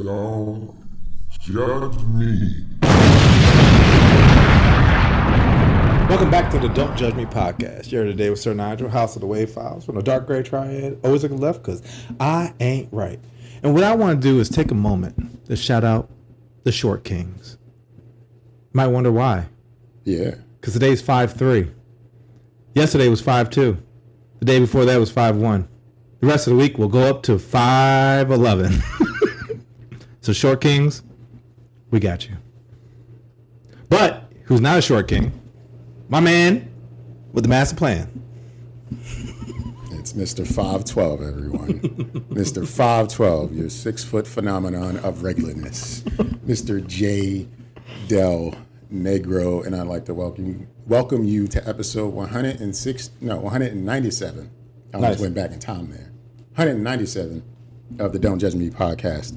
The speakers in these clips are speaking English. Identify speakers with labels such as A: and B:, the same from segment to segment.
A: Don't judge me.
B: Welcome back to the Don't Judge Me podcast. Here today with Sir Nygel, House of the Wave Files, from the Dark Gray Triad. Always looking left because I ain't right. And what I want to do is take a moment to shout out the Short Kings. Might wonder why.
C: Yeah.
B: Because today's 5-3. Yesterday was 5-2. The day before that was 5-1. The rest of the week will go up to 5-11. So Short Kings, we got you. But who's not a Short King? My man with the master plan.
C: It's Mr. 512, everyone. Mr. 512, your 6-foot phenomenon of regularness. Mr. J. Delnegro, and I'd like to welcome you to episode 197. I almost went back in time there. 197 of the Don't Judge Me podcast.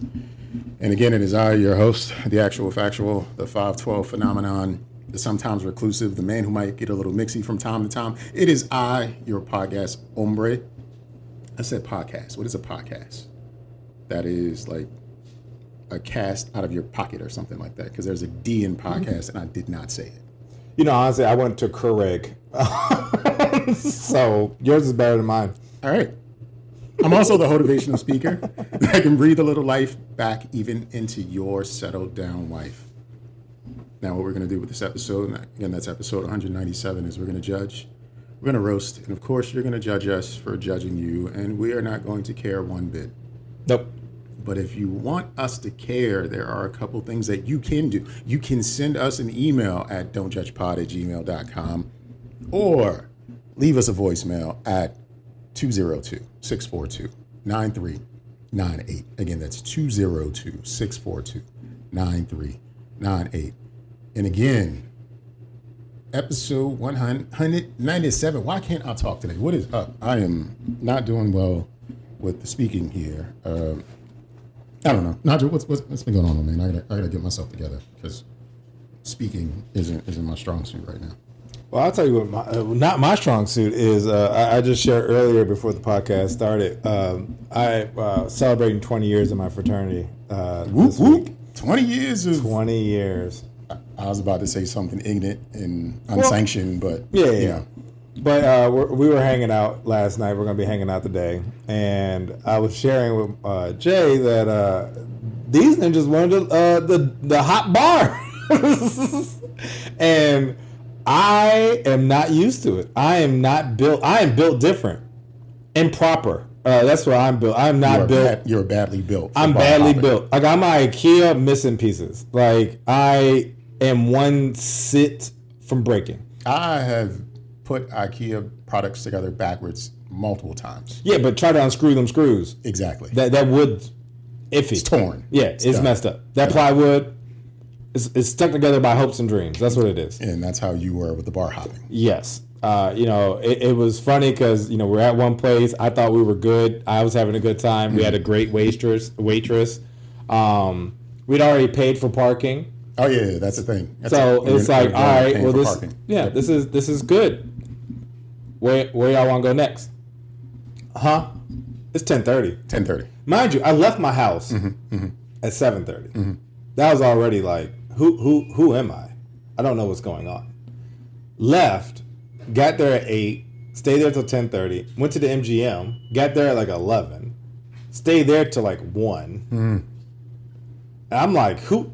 C: And again, it is I, your host, the actual factual, the 512 phenomenon, the sometimes reclusive, the man who might get a little mixy from time to time. It is I, your podcast hombre. I said podcast. What is a podcast? That is like a cast out of your pocket or something like that, because there's a D in podcast, and I did not say it.
B: You know, honestly, I went to Correg. So yours is better than mine.
C: All right. I'm also the motivational speaker that can breathe a little life back even into your settled down life. Now, what we're going to do with this episode, and again, that's episode 197, is we're going to judge, we're going to roast, and of course, you're going to judge us for judging you, and we are not going to care one bit.
B: Nope.
C: But if you want us to care, there are a couple things that you can do. You can send us an email at don'tjudgepod@gmail.com or leave us a voicemail at 202-642-9398. Again, that's 202-642-9398. And again, episode 197. Why can't I talk today? What is up? I am not doing well with the speaking here. I don't know. Nigel, what's been going on, man? I gotta get myself together because speaking isn't my strong suit right now.
B: Well, I'll tell you what, not my strong suit is. I just shared earlier before the podcast started. I celebrating 20 years of my fraternity.
C: Whoop, whoop. 20 years of
B: 20 years.
C: I was about to say something ignorant and unsanctioned, but
B: yeah. But we were hanging out last night. We're going to be hanging out today. And I was sharing with Jay that these ninjas wanted the hot bar. And I am not used to it. I am built different and proper. That's what I'm built. I'm not built.
C: You're badly built.
B: I'm badly built. Like, I'm IKEA missing pieces. Like, I am one sit from breaking.
C: I have put IKEA products together backwards multiple times.
B: Yeah, but try to unscrew them screws.
C: Exactly.
B: That wood, iffy.
C: It's torn.
B: Yeah, it's messed up. That plywood is stuck together by hopes and dreams. That's what it is.
C: And that's how you were with the bar hopping.
B: Yes. It was funny because, we're at one place. I thought we were good. I was having a good time. Mm-hmm. We had a great waitress. We'd already paid for parking.
C: Oh yeah, that's the thing.
B: It's like, all right, well, this is good. Where y'all want to go next? It's 10:30.
C: 10:30.
B: Mind you, I left my house at 7:30. Mm-hmm. That was already like, who am I? I don't know what's going on. Left, got there at 8, stayed there till 10:30. Went to the MGM, got there at like 11, stayed there till like 1. And I'm like, who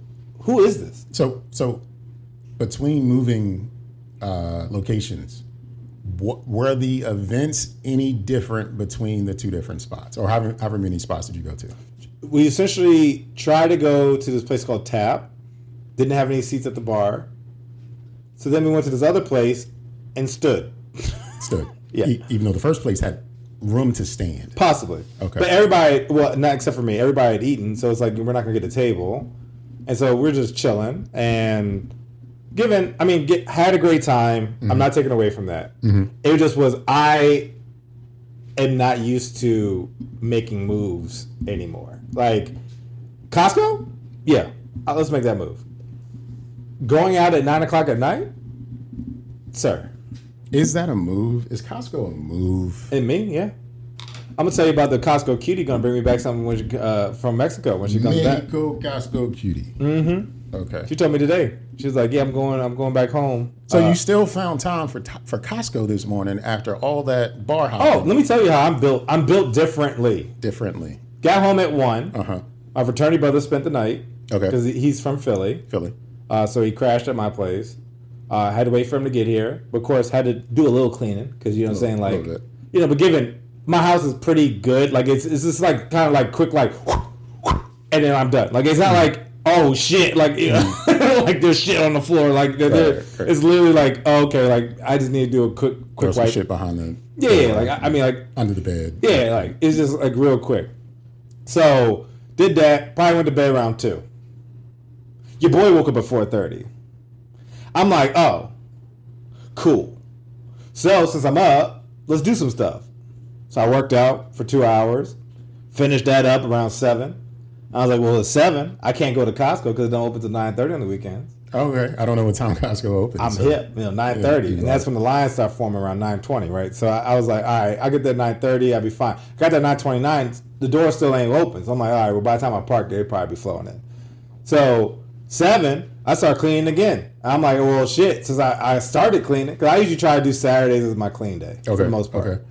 B: is this?
C: So between moving locations, were the events any different between the two different spots, or however many spots did you go to?
B: We essentially tried to go to this place called Tap. Didn't have any seats at the bar. So then we went to this other place and stood.
C: Yeah. Even though the first place had room to stand.
B: Possibly.
C: Okay.
B: But everybody, well, not except for me, everybody had eaten. So it's like, we're not going to get a table. And so we're just chilling and had a great time. Mm-hmm. I'm not taking away from that. Mm-hmm. It just was, I am not used to making moves anymore. Like, Costco? Yeah. Let's make that move. Going out at 9 o'clock at night? Sir.
C: Is that a move? Is Costco a move?
B: And me, yeah. I'm gonna tell you about the Costco cutie gonna bring me back something when she, from Mexico when she comes back.
C: Mexico Costco cutie.
B: Mm-hmm.
C: Okay.
B: She told me today. She was like, "Yeah, I'm going back home."
C: So you still found time for Costco this morning after all that bar hopping?
B: Oh, let me tell you how I'm built. I'm built differently.
C: Differently.
B: Got home at 1.
C: Uh-huh.
B: My fraternity brother spent the night.
C: Okay.
B: Because he's from Philly. So he crashed at my place. Had to wait for him to get here. But of course, had to do a little cleaning because you know what I'm saying, like, you know. But given my house is pretty good, like it's just like kind of like quick, like, and then I'm done. Like it's not like oh shit, like you know, like there's shit on the floor, like it's literally like oh, okay, like I just need to do a quick wipe.
C: Shit behind the
B: like I mean like
C: under the bed.
B: Yeah, like it's just like real quick. So did that. Probably went to bed around 2. Your boy woke up at 4:30. I'm like, oh, cool. So since I'm up, let's do some stuff. So I worked out for 2 hours, finished that up around 7. I was like, well, it's 7. I can't go to Costco because it don't open till 9:30 on the weekends.
C: Okay, I don't know what time Costco opens.
B: I'm hip, 9:30, and that's when the lines start forming around 9:20, right? So I was like, all right, I get there 9:30, I'll be fine. Got there 9:29, the door still ain't open. So I'm like, all right, well, by the time I park, they'd probably be flowing in. So 7, I start cleaning again. I'm like, well, shit, since I started cleaning, because I usually try to do Saturdays as my clean day for the most part. Okay.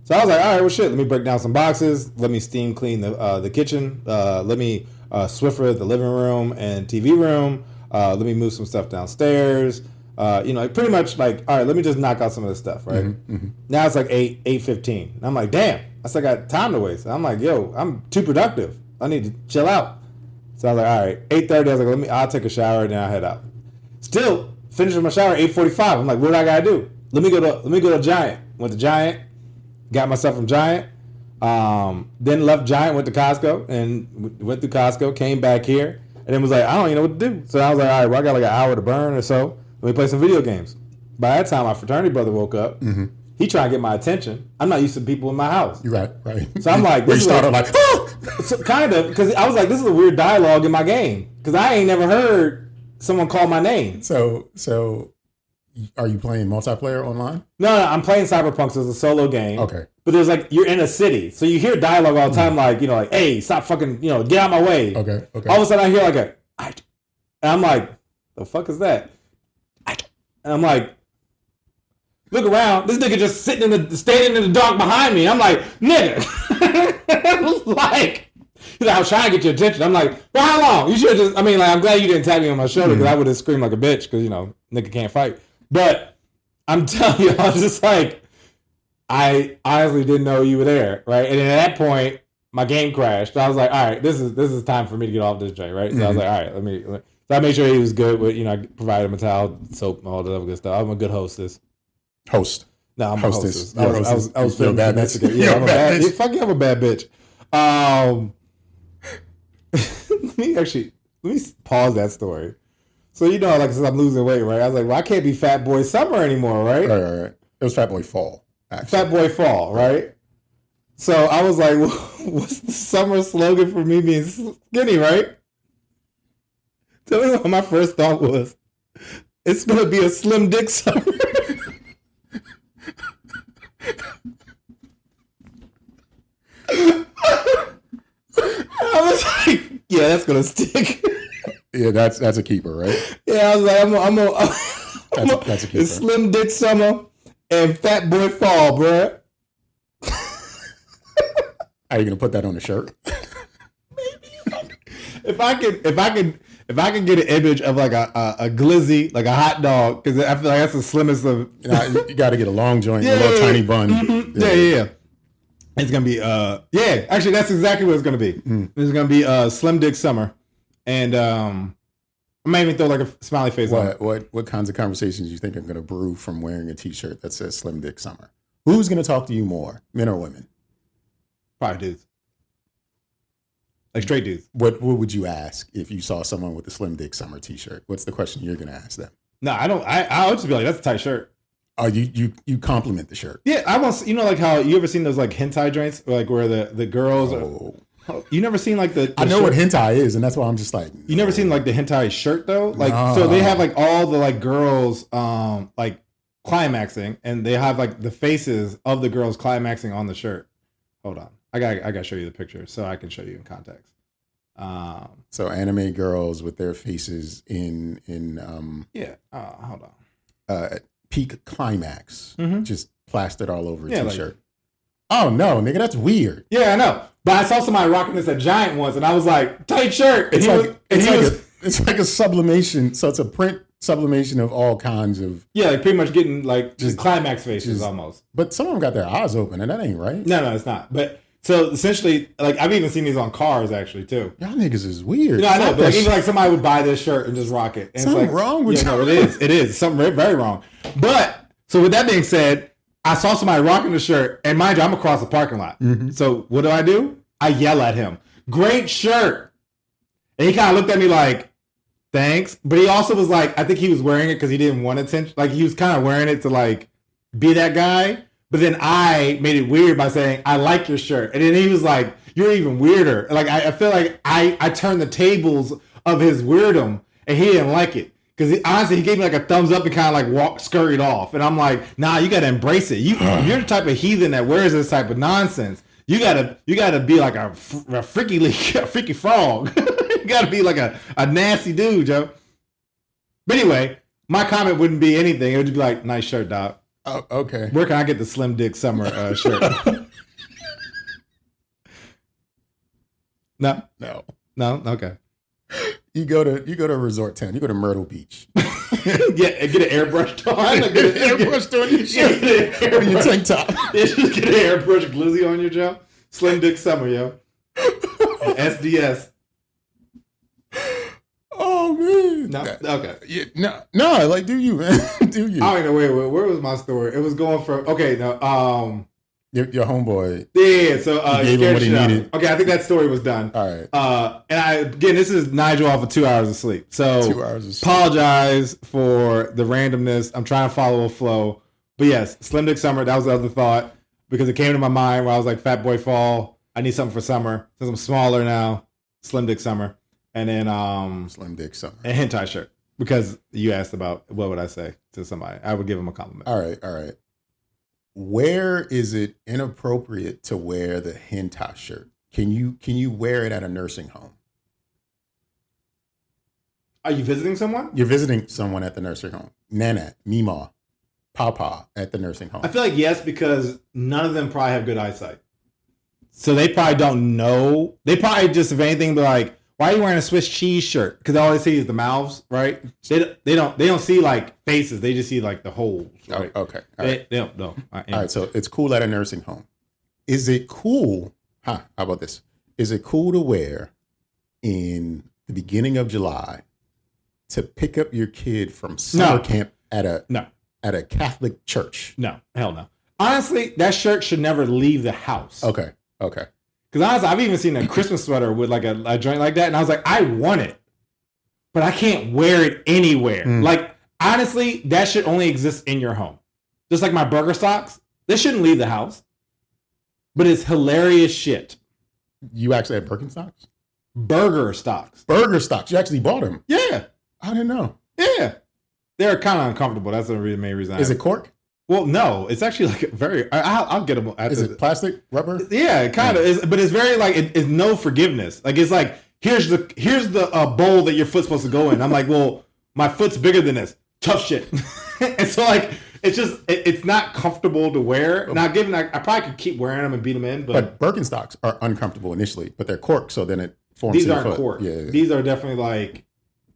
B: So I was like, all right, well, shit, let me break down some boxes. Let me steam clean the kitchen. Let me Swiffer the living room and TV room. Let me move some stuff downstairs. Pretty much like, all right, let me just knock out some of this stuff, right? Mm-hmm. Now it's like 8:15. I'm like, damn, I still got time to waste. I'm like, yo, I'm too productive. I need to chill out. So I was like, all right, 8:30. I was like, I'll take a shower and then I'll head out. Still finishing my shower at 8:45. I'm like, what do I gotta do? Let me go to Giant. Went to Giant, got myself from Giant. Then left Giant, went to Costco, and went through Costco, came back here, and then was like, I don't even know what to do. So I was like, all right, well, I got like an hour to burn or so. Let me play some video games. By that time, my fraternity brother woke up. Mm-hmm. He trying to get my attention. I'm not used to people in my house.
C: You're right.
B: So I'm like,
C: this started like
B: so kind of, because I was like, this is a weird dialogue in my game, because I ain't never heard someone call my name.
C: So are you playing multiplayer online?
B: No, I'm playing Cyberpunk, so it's a solo game.
C: Okay.
B: But there's like, you're in a city, so you hear dialogue all the time, like, like, hey, stop fucking, get out of my way.
C: Okay.
B: All of a sudden I hear like and I'm like, the fuck is that? And I'm like, look around, this nigga just standing in the dark behind me. I'm like, nigga. Like, he's like, I was trying to get your attention. I'm like, well, how long? You should just, I'm glad you didn't tap me on my shoulder, because I would have screamed like a bitch, because, nigga can't fight. But I'm telling you, I was just like, I honestly didn't know you were there, right? And then at that point, my game crashed. So I was like, all right, this is time for me to get off this joint, right? So I was like, all right, let me. So I made sure he was good with, I provided him a towel, soap, and all that other good stuff. I'm a good hostess.
C: Host.
B: No, I'm
C: hostess.
B: a hostess. I was feeling
C: bad
B: Mexican. Yeah, I'm a bad bitch. Fuck you, I'm a bad bitch. Let me pause that story. So like, since I'm losing weight, right? I was like, well, I can't be Fat Boy Summer anymore, right?
C: Right. It was Fat Boy Fall, actually.
B: Fat Boy Fall, right? So I was like, well, what's the summer slogan for me being skinny, right? Tell me what my first thought was. It's going to be a slim dick summer. I was like, yeah, that's going to stick.
C: Yeah, that's a keeper, right?
B: Yeah, I was like,
C: that's a keeper.
B: It's slim dick summer and Fat Boy Fall, bruh.
C: Are you gonna put that on the shirt?
B: Maybe. If I can get an image of like a glizzy, like a hot dog, because I feel like that's the slimmest of.
C: You got to get a long joint, a little tiny bun.
B: Mm-hmm. Yeah. It's gonna be actually that's exactly what it's gonna be. It's gonna be slim dick summer, and I might even throw like a smiley face on it.
C: What kinds of conversations you think I'm gonna brew from wearing a T-shirt that says slim dick summer? Who's gonna talk to you more, men or women?
B: Probably dudes. Like straight dudes.
C: What would you ask if you saw someone with a slim dick summer T-shirt? What's the question you're gonna ask them?
B: No, I don't. I would just be like, that's a tight shirt.
C: Oh, you compliment the shirt.
B: Yeah, I want like how you ever seen those like hentai joints, like where the girls are. You never seen like the
C: I know
B: shirt?
C: what hentai is, and that's why I'm just like.
B: You never seen like the hentai shirt though, like so they have like all the like girls like climaxing, and they have like the faces of the girls climaxing on the shirt. Hold on. I got to show you the picture so I can show you in context.
C: So anime girls with their faces in
B: hold on.
C: Peak climax, just plastered all over a t-shirt.
B: Like,
C: oh no, nigga, that's weird.
B: Yeah, I know. But I saw somebody rocking this at Giant once, and I was like, tight shirt. And
C: It's like a sublimation. So it's a print sublimation of all kinds of.
B: Yeah, like pretty much getting like just climax faces almost.
C: But some of them got their eyes open, and that ain't right.
B: No, it's not. But so essentially, like I've even seen these on cars actually too.
C: Y'all niggas is weird.
B: I know. But like, even like somebody would buy this shirt and just rock it. And
C: something
B: it's like,
C: wrong with
B: no, it is. It is something very wrong. But so with that being said, I saw somebody rocking the shirt, and mind you, I'm across the parking lot. So what do? I yell at him, "Great shirt!" And he kind of looked at me like, "Thanks," but he also was like, I think he was wearing it because he didn't want attention. Like he was kind of wearing it to like be that guy. But then I made it weird by saying, "I like your shirt," and then he was like, "You're even weirder." Like I feel like I turned the tables of his weirdom, and he didn't like it. Because honestly, he gave me like a thumbs up and kind of like scurried off. And I'm like, nah, you got to embrace it. You're the type of heathen that wears this type of nonsense. You gotta be like a freaky frog. You gotta be like a nasty dude, Joe. But anyway, my comment wouldn't be anything. It would just be like, nice shirt, dog.
C: Oh, okay.
B: Where can I get the Slim Dick Summer shirt? No. Okay.
C: You go to a resort town. You go to Myrtle Beach.
B: Get an airbrush on.
C: Get an airbrush on your shirt. On your tank top.
B: Just get an airbrush glizzy on your Joe. Slim Dick Summer, yo. SDS.
C: Oh man.
B: No. Okay.
C: Yeah, no. Like, do you, man? Do you?
B: I don't know. Wait. Where was my story? It was going from. Okay. No.
C: Your homeboy.
B: Yeah. So
C: gave him what he needed.
B: Okay. I think that story was done.
C: All right.
B: And this is Nygel off of 2 hours of sleep. So
C: 2 hours of sleep.
B: Apologize for the randomness. I'm trying to follow a flow. But yes, Slim Dick Summer. That was the other thought because it came to my mind where I was like, Fat Boy Fall. I need something for summer since I'm smaller now. Slim Dick Summer. And then
C: Slim Dick Summer.
B: A hentai shirt. Because you asked about what would I say to somebody. I would give him a compliment.
C: All right. Where is it inappropriate to wear the hentai shirt? Can you wear it at a nursing home?
B: Are you visiting someone?
C: You're visiting someone at the nursing home. Nana, Mima, Papa at the nursing home.
B: I feel like yes, because none of them probably have good eyesight. So they probably don't know. They probably just, if anything, be like, why are you wearing a Swiss cheese shirt? Because all they see is the mouths, right? They don't see like faces. They just see like the holes. Right?
C: Oh, okay.
B: They don't know.
C: All right. So it's cool at a nursing home. Is it cool? How about this? Is it cool to wear in the beginning of July to pick up your kid from summer camp at a Catholic church?
B: No, hell no. Honestly, that shirt should never leave the house.
C: Okay.
B: Because honestly, I've even seen a Christmas sweater with like a joint like that, and I was like, I want it, but I can't wear it anywhere. Like, honestly, that should only exist in your home. Just like my burger socks, they shouldn't leave the house. But it's hilarious shit.
C: You actually have Birkenstocks?
B: Burger stocks.
C: Burger stocks. You actually bought them?
B: Yeah.
C: I didn't know.
B: Yeah. They're kind of uncomfortable. That's the main reason.
C: Is it cork?
B: Well, no, it's actually like very. I'll get them.
C: Is it plastic, rubber?
B: Yeah, it kind of is, but it's very like it's no forgiveness. Like it's like here's the bowl that your foot's supposed to go in. I'm like, well, my foot's bigger than this. Tough shit. And so like it's just it's not comfortable to wear. Now, given I probably could keep wearing them and beat them in, but
C: Birkenstocks are uncomfortable initially, but they're cork, so then it forms.
B: These
C: in
B: aren't
C: your foot.
B: cork.
C: Yeah.
B: These are definitely like,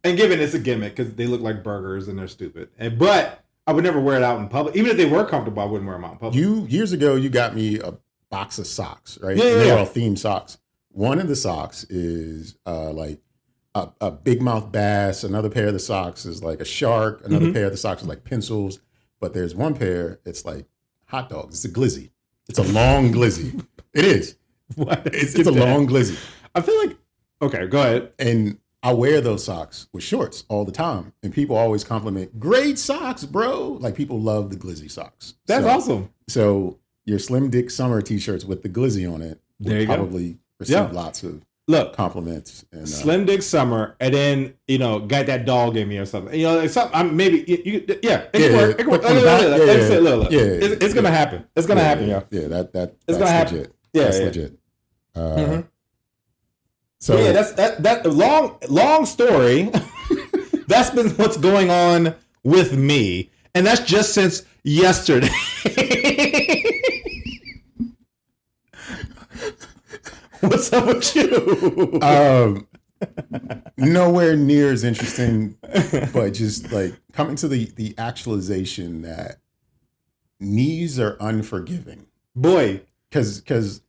B: and given it's a gimmick because they look like burgers and they're stupid. But I would never wear it out in public. Even if they were comfortable, I wouldn't wear them out in public.
C: Years ago, you got me a box of socks, right?
B: Yeah.
C: They're all themed socks. One of the socks is like a big mouth bass. Another pair of the socks is like a shark. Another pair of the socks is like pencils. But there's one pair, it's like hot dogs. It's a glizzy. It's a long glizzy. It is.
B: What?
C: It's a long glizzy.
B: I feel like, okay, go ahead.
C: And I wear those socks with shorts all the time. And people always compliment, great socks, bro. Like people love the glizzy socks.
B: That's awesome.
C: So your Slim Dick Summer t-shirts with the glizzy on it would probably receive lots of compliments. And,
B: Slim Dick Summer, and then, got that dog in me or something. Like something, maybe, it can work. It can work. Look. It's going to happen. It's going to happen, yo.
C: Yeah, that's
B: gonna happen.
C: legit.
B: Yeah,
C: that's
B: yeah.
C: legit. So
B: yeah, that long story. That's been what's going on with me, and that's just since yesterday. What's up with you?
C: Nowhere near as interesting, but just like coming to the actualization that knees are unforgiving.
B: Boy,
C: because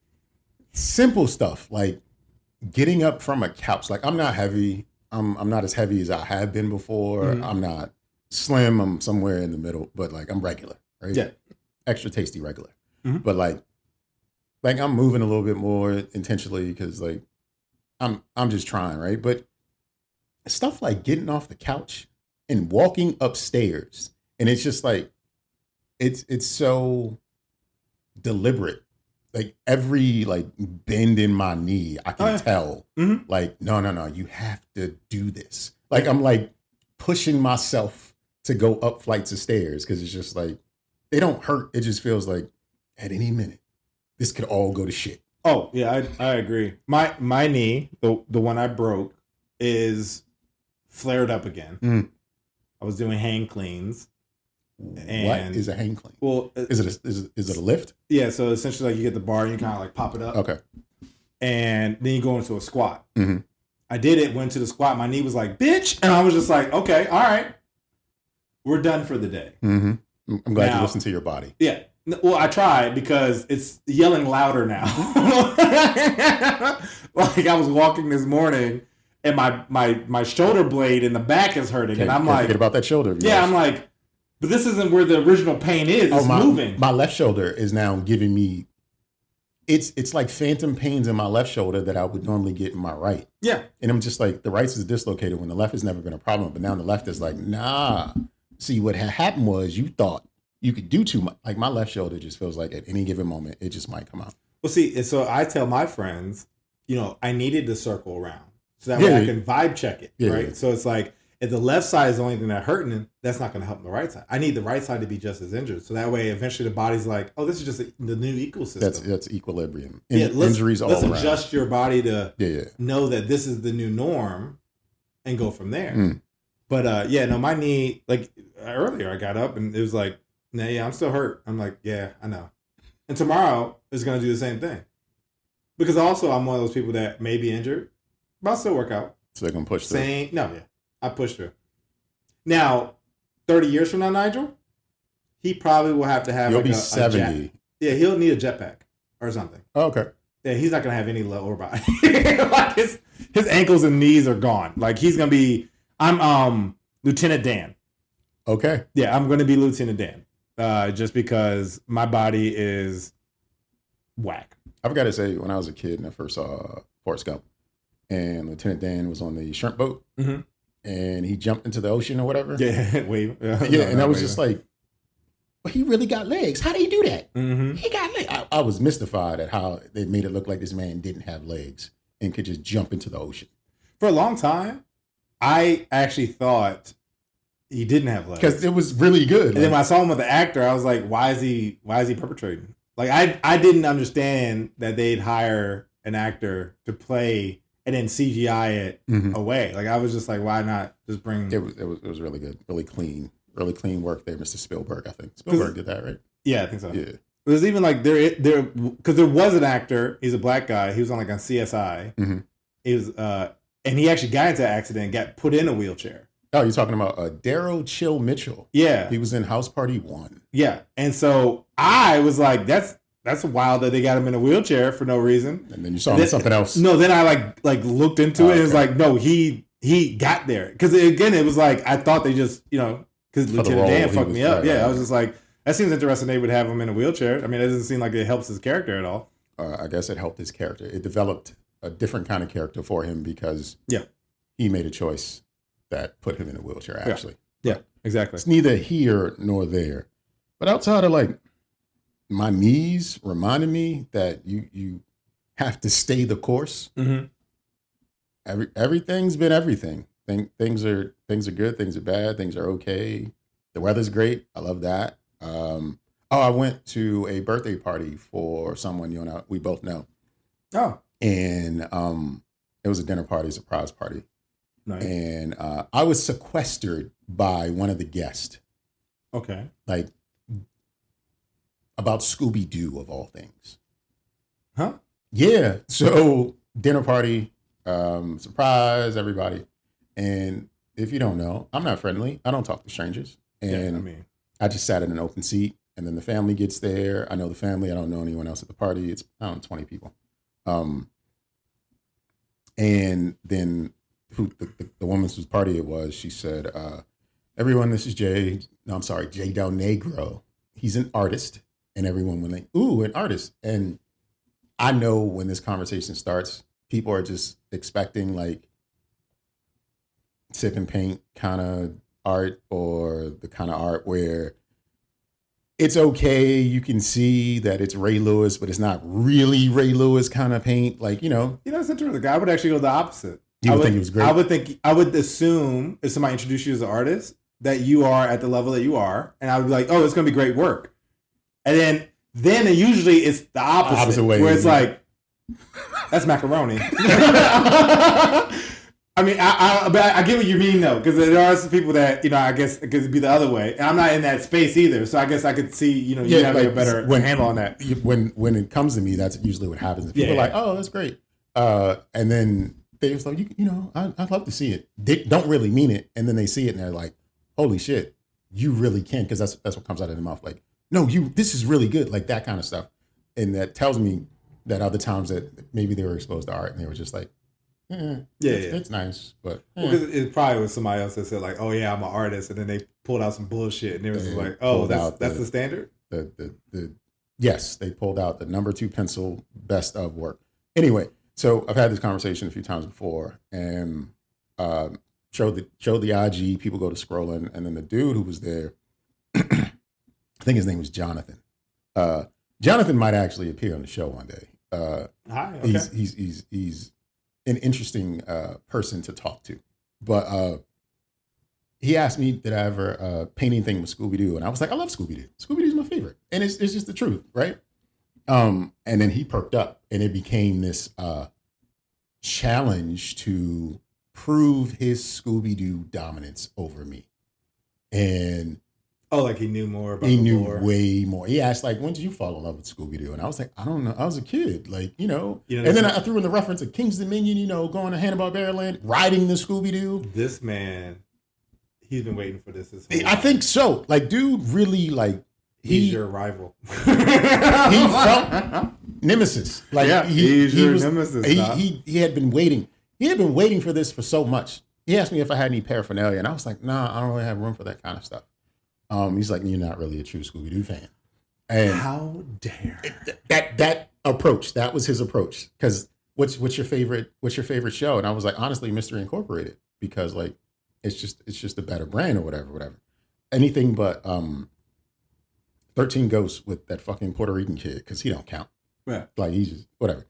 C: simple stuff like getting up from a couch. Like I'm not heavy. I'm not as heavy as I have been before.
B: Mm-hmm.
C: I'm not slim. I'm somewhere in the middle, but like I'm regular, right?
B: Yeah.
C: Extra tasty regular.
B: Mm-hmm.
C: But like I'm moving a little bit more intentionally because like I'm just trying, right? But stuff like getting off the couch and walking upstairs, and it's just like it's so deliberate. Like every like bend in my knee, I can tell.
B: Mm-hmm.
C: Like no, you have to do this. Like I'm like pushing myself to go up flights of stairs because it's just like they don't hurt. It just feels like at any minute this could all go to shit.
B: Oh yeah, I agree. My knee, the one I broke, is flared up again.
C: Mm.
B: I was doing hang cleans. And,
C: what is a hang clean?
B: Well,
C: is it a lift?
B: Yeah, so essentially, like you get the bar and you kind of like pop it up.
C: Okay.
B: And then you go into a squat.
C: Mm-hmm.
B: I did it, went to the squat. My knee was like, bitch. And I was just like, okay, all right. We're done for the day.
C: Mm-hmm. I'm glad you listened to your body.
B: Yeah. Well, I tried because it's yelling louder now. Like I was walking this morning and my shoulder blade in the back is hurting. And I'm like,
C: forget about that shoulder.
B: Yeah, I'm like, but this isn't where the original pain is. It's moving.
C: My left shoulder is now giving me, it's like phantom pains in my left shoulder that I would normally get in my right.
B: Yeah.
C: And I'm just like, the right is dislocated when the left has never been a problem. But now the left is like, nah. See, what had happened was you thought you could do too much. Like my left shoulder just feels like at any given moment, it just might come out.
B: Well, see, and so I tell my friends, I needed to circle around so that way I can vibe check it, right? Yeah. So it's like, if the left side is the only thing that's hurting, that's not going to help the right side. I need the right side to be just as injured. So that way, eventually the body's like, oh, this is just the new ecosystem.
C: That's equilibrium.
B: Injuries all around. Let's adjust your body to
C: yeah.
B: know that this is the new norm and go from there. Mm. But my knee, like earlier I got up and it was like, nah, yeah, I'm still hurt. I'm like, yeah, I know. And tomorrow is going to do the same thing. Because also I'm one of those people that may be injured, but I'll still work out.
C: So they're going to push through?
B: I pushed through. Now, 30 years from now, Nygel, he probably will have to have
C: He'll be 70.
B: He'll need a jetpack or something.
C: Oh, okay.
B: Yeah, he's not going to have any lower body. Like his ankles and knees are gone. Like he's going to be, I'm Lieutenant Dan.
C: Okay.
B: Yeah, I'm going to be Lieutenant Dan. Just because my body is whack.
C: I've got to say, when I was a kid and I first saw Forrest Gump and Lieutenant Dan was on the shrimp boat, mm-hmm. and he jumped into the ocean or whatever.
B: Yeah, wave.
C: And I was just like, well, he really got legs. How did he do that? Mm-hmm. He got legs. I was mystified at how they made it look like this man didn't have legs and could just jump into the ocean.
B: For a long time, I actually thought he didn't have legs.
C: Because it was really good.
B: And then when I saw him with the actor, I was like, why is he perpetrating? Like, I didn't understand that they'd hire an actor to play and then CGI it away. Like, I was just like, why not just bring...
C: It was really good. Really clean work there, Mr. Spielberg, I think. Spielberg did that, right?
B: Yeah, I think so.
C: Yeah.
B: It was even like, because there was an actor, he's a black guy, he was on like on CSI. Mm-hmm. He was, and he actually got into an accident and got put in a wheelchair.
C: Oh, you're talking about Daryl Chill Mitchell.
B: Yeah.
C: He was in House Party 1.
B: Yeah. And so I was like, that's wild that they got him in a wheelchair for no reason.
C: And then you saw him in something else.
B: No, then I like looked into it and it was like, no, he got there. Because again, it was like, I thought they just, because Lieutenant Dan fucked me up. Right, I was just like, that seems interesting they would have him in a wheelchair. I mean, it doesn't seem like it helps his character at all.
C: I guess it helped his character. It developed a different kind of character for him because he made a choice that put him in a wheelchair, actually.
B: Yeah, exactly.
C: It's neither here nor there. But outside of like my knees reminded me that you have to stay the course. Mm-hmm. Everything's been everything. Things are good, things are bad, things are okay. The weather's great. I love that. I went to a birthday party for someone we both know.
B: Oh.
C: and it was a dinner party, surprise party.
B: Nice.
C: And I was sequestered by one of the guests.
B: Okay.
C: Like, about Scooby Doo of all things.
B: Huh?
C: Yeah. So dinner party, surprise everybody. And if you don't know, I'm not friendly. I don't talk to strangers. And I just sat in an open seat. And then the family gets there. I know the family. I don't know anyone else at the party. It's, I don't know, 20 people. And then the woman whose party it was, she said, everyone, this is Jay. No, I'm sorry, Jay Delnegro. He's an artist. And everyone went like, ooh, an artist. And I know when this conversation starts, people are just expecting like sip and paint kind of art, or the kind of art where it's okay. You can see that it's Ray Lewis, but it's not really Ray Lewis kind of paint. Like,
B: it's interesting. I would actually go the opposite.
C: You would think it was great?
B: I would assume if somebody introduced you as an artist that you are at the level that you are. And I would be like, oh, it's going to be great work. And then usually it's the opposite way, where it's like, that's macaroni. I mean, I get what you mean though, because there are some people that I guess it could be the other way, and I'm not in that space either. So I guess I could see you having a better handle on that.
C: When it comes to me, that's usually what happens. People are like, oh, that's great, and then they just like, I'd love to see it. They don't really mean it, and then they see it and they're like, holy shit, you really can, because that's what comes out of their mouth. Like, no, this is really good, like that kind of stuff, and that tells me that other times that maybe they were exposed to art and they were just like. It's nice, but
B: because it probably was somebody else that said like, "Oh yeah, I'm an artist," and then they pulled out some bullshit, and it was like, "Oh, that's the standard."
C: Yes, they pulled out the number 2 pencil best of work. Anyway, so I've had this conversation a few times before, and showed the IG. People go to scrolling, and then the dude who was there, I think his name was Jonathan. Jonathan might actually appear on the show one day.
B: Hi. Okay.
C: He's an interesting person to talk to, but he asked me, did I ever paint anything with Scooby Doo? And I was like, I love Scooby Doo. Scooby Doo's my favorite, and it's just the truth, right? And then he perked up, and it became this challenge to prove his Scooby Doo dominance over me, and.
B: Oh, like he knew more about
C: He knew way more. He asked, like, when did you fall in love with Scooby-Doo? And I was like, I don't know. I was a kid, like, and then I threw in the reference of King's Dominion, going to Hanna-Barbera Land, riding the Scooby-Doo.
B: This man, he's been waiting for this.
C: I think so. Like, dude, really, like,
B: he's your rival.
C: He felt nemesis. Like,
B: yeah, he's your nemesis.
C: He had been waiting. He had been waiting for this for so much. He asked me if I had any paraphernalia, and I was like, nah, I don't really have room for that kind of stuff. He's like, you're not really a true Scooby-Doo fan. And
B: how dare
C: that approach? That was his approach. Because what's your favorite show? And I was like, honestly, Mystery Incorporated, because like it's just a better brand or whatever. Anything but 13 Ghosts with that fucking Puerto Rican kid, because he don't count.
B: Yeah.
C: Like he's just whatever.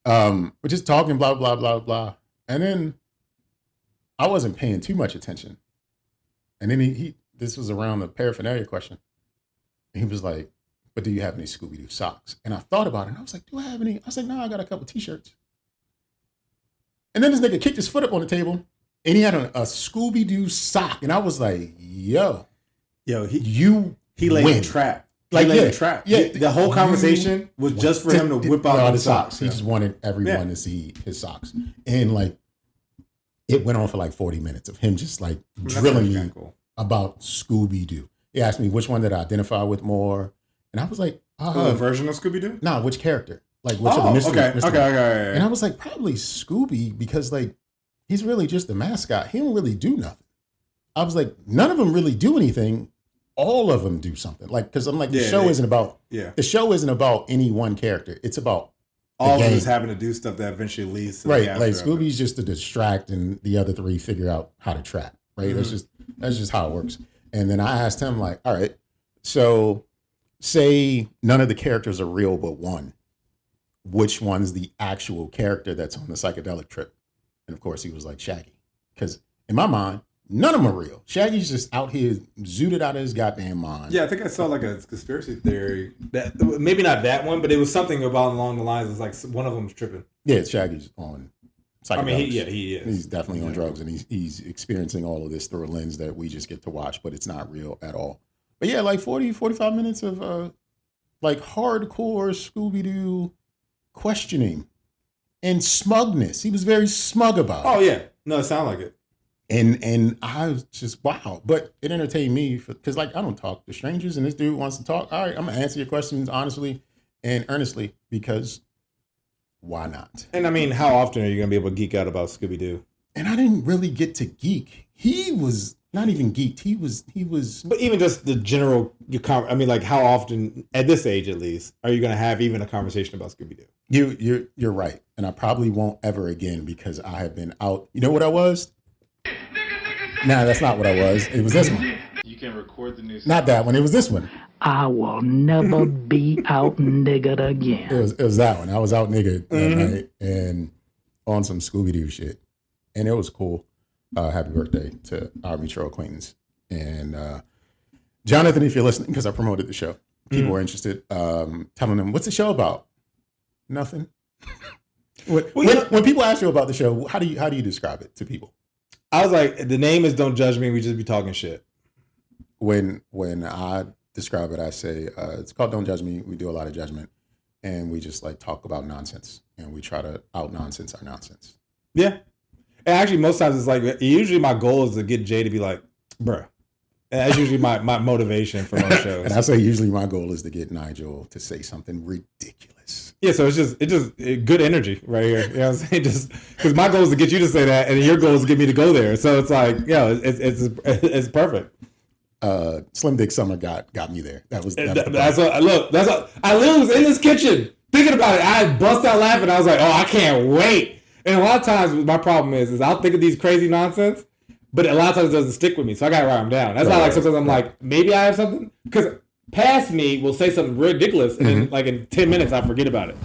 C: We're just talking blah blah blah blah, and then I wasn't paying too much attention, and then he this was around the paraphernalia question. And he was like, but do you have any Scooby-Doo socks? And I thought about it, and I was like, do I have any? I was like, no, I got a couple t-shirts. And then this nigga kicked his foot up on the table, and he had a Scooby-Doo sock. And I was like, yo,
B: he laid a trap.
C: Like,
B: he laid a trap. Yeah, the whole conversation was just for him to whip out the socks.
C: He just wanted everyone to see his socks. And like, it went on for like 40 minutes of him just like drilling me about Scooby-Doo. He asked me which one did I identify with more, and I was like,
B: a version of Scooby-Doo?
C: Nah, which character? Like, which of the mystery?
B: Okay.
C: And I was like, probably Scooby, because like he's really just the mascot. He don't really do nothing. I was like, none of them really do anything. All of them do something. Like, because I'm like, the show isn't about any one character. It's about
B: all of them is having to do stuff that eventually leads to
C: right. Like Scooby's just to distract, and the other three figure out how to trap. Right. Mm-hmm. That's just how it works. And then I asked him, like, all right, so say none of the characters are real but one. Which one's the actual character that's on the psychedelic trip? And of course, he was like Shaggy. Because in my mind, None of them are real. Shaggy's just out here zooted out of his goddamn mind.
B: Yeah, I think I saw like a conspiracy theory that maybe not that one, but it was something about along the lines of like one of them's tripping.
C: Yeah, Shaggy's on psychedelics.
B: I mean, he is.
C: He's definitely on drugs, and he's experiencing all of this through a lens that we just get to watch, but it's not real at all. But yeah, like 40, 45 minutes of like hardcore Scooby Doo questioning and smugness. He was very smug about it.
B: Oh yeah, no, it sounded like it.
C: And I was just, wow. But it entertained me because, like, I don't talk to strangers, and this dude wants to talk. All right, I'm going to answer your questions honestly and earnestly because why not?
B: And I mean, how often are you going to be able to geek out about Scooby-Doo?
C: And I didn't really get to geek. He was not even geeked. He was.
B: But even just the general, I mean, like, how often, at this age at least, are you going to have even a conversation about Scooby-Doo?
C: You're right. And I probably won't ever again because I have been out. You know what I was? Nah, that's not what I was. It was this one.
D: You can record the news.
C: Not that one. It was this one.
E: I will never be out niggered again.
C: It was that one. I was out niggered that night and on some Scooby-Doo shit. And it was cool. Happy birthday to our mutual acquaintance. And Jonathan, if you're listening, because I promoted the show, people were interested, telling them, what's the show about? Nothing. When people ask you about the show, how do you describe it to people?
B: I was like, the name is Don't Judge Me. We just be talking shit.
C: When I describe it, I say it's called Don't Judge Me. We do a lot of judgment, and we just like talk about nonsense, and we try to out nonsense our nonsense.
B: Yeah, and actually, most times it's like usually my goal is to get Jay to be like, bruh. And that's usually my motivation for most shows.
C: And I say usually my goal is to get Nygel to say something ridiculous.
B: Yeah, so it's just good energy right here. You know what I'm saying? Just because my goal is to get you to say that, and your goal is to get me to go there. So it's like, it's perfect.
C: Slim Dick Summer got me there. That's what I
B: literally was in this kitchen thinking about it. I bust out laughing. I was like, oh, I can't wait. And a lot of times my problem is I'll think of these crazy nonsense, but a lot of times it doesn't stick with me. So I got to write them down. That's why like sometimes I'm like, maybe I have something. Because past me will say something ridiculous, and then like in 10 minutes I forget about it.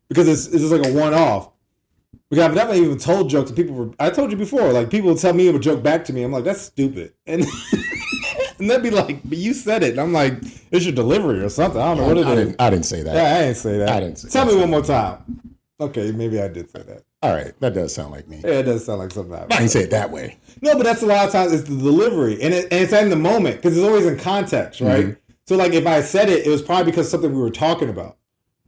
B: Because it's just like a one-off. Because I've never even told jokes to people. I told you before, like people will tell me a joke back to me. I'm like, that's stupid. And and they'd be like, but you said it. And I'm like, it's your delivery or something. I don't know what it is.
C: I didn't say that.
B: Yeah, I didn't say that. Tell me one more time. Okay, maybe I did say that.
C: All right, that does sound like me.
B: Yeah, it does sound like something.
C: I didn't say it that way.
B: No, but that's a lot of times it's the delivery, and it's in the moment because it's always in context, right? Mm-hmm. So like if I said it, it was probably because something we were talking about.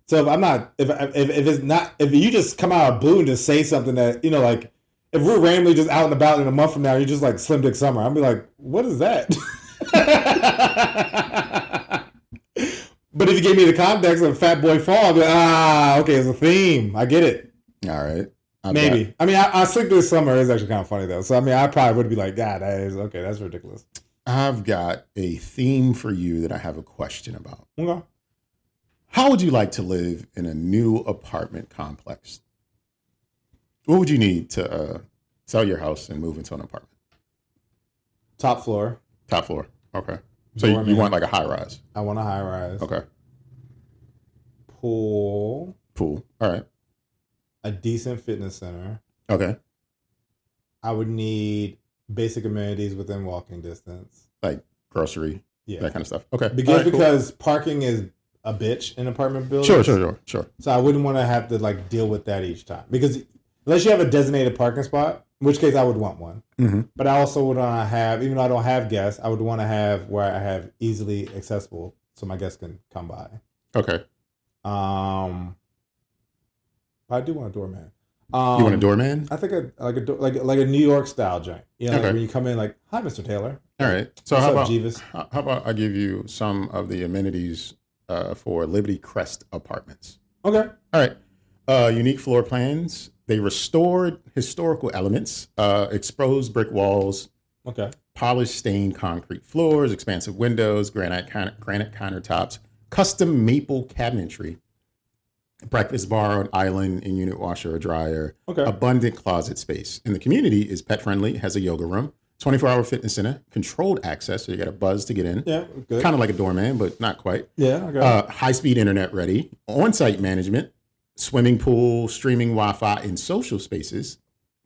B: So if I'm not, if it's not, if you just come out of blue and just say something that like if we're randomly just out and about in a month from now, you're just like Slim Dick Summer. I'll be like, what is that? But if you gave me the context of Fat Boy Fall, I'd be like, okay, it's a theme. I get it.
C: All right.
B: Maybe. I mean, I Slim Dick Summer is actually kind of funny though. So I mean, I probably would be like, God, that is okay. That's ridiculous.
C: I've got a theme for you that I have a question about.
B: Okay.
C: How would you like to live in a new apartment complex? What would you need to sell your house and move into an apartment?
B: Top floor.
C: Top floor. Okay. So you want like a high rise?
B: I want a high rise.
C: Okay.
B: Pool.
C: All right.
B: A decent fitness center.
C: Okay.
B: I would need basic amenities within walking distance.
C: Like grocery. Yeah. That kind of stuff. Okay.
B: Because parking is a bitch in apartment buildings.
C: Sure.
B: So I wouldn't want to have to like deal with that each time. Because unless you have a designated parking spot, in which case I would want one. Mm-hmm. But I also would want to have, even though I don't have guests, I would want to have where I have easily accessible so my guests can come by.
C: Okay.
B: I do want a doorman.
C: You want a doorman?
B: I think like a New York style joint. You know, like when you come in, like, hi, Mr. Taylor.
C: All right. So how about I give you some of the amenities for Liberty Crest Apartments?
B: Okay.
C: All right. Unique floor plans. They restored historical elements, exposed brick walls.
B: Okay.
C: Polished stained concrete floors, expansive windows, granite countertops, custom maple cabinetry. Breakfast bar, an island, in unit washer or dryer. Okay. Abundant closet space. And the community is pet friendly, has a yoga room, 24-hour fitness center, controlled access, so you got a buzz to get in.
B: Yeah, good.
C: Kind of like a doorman, but not quite.
B: Yeah, okay.
C: High-speed internet ready, on-site management, swimming pool, streaming Wi-Fi, and social spaces.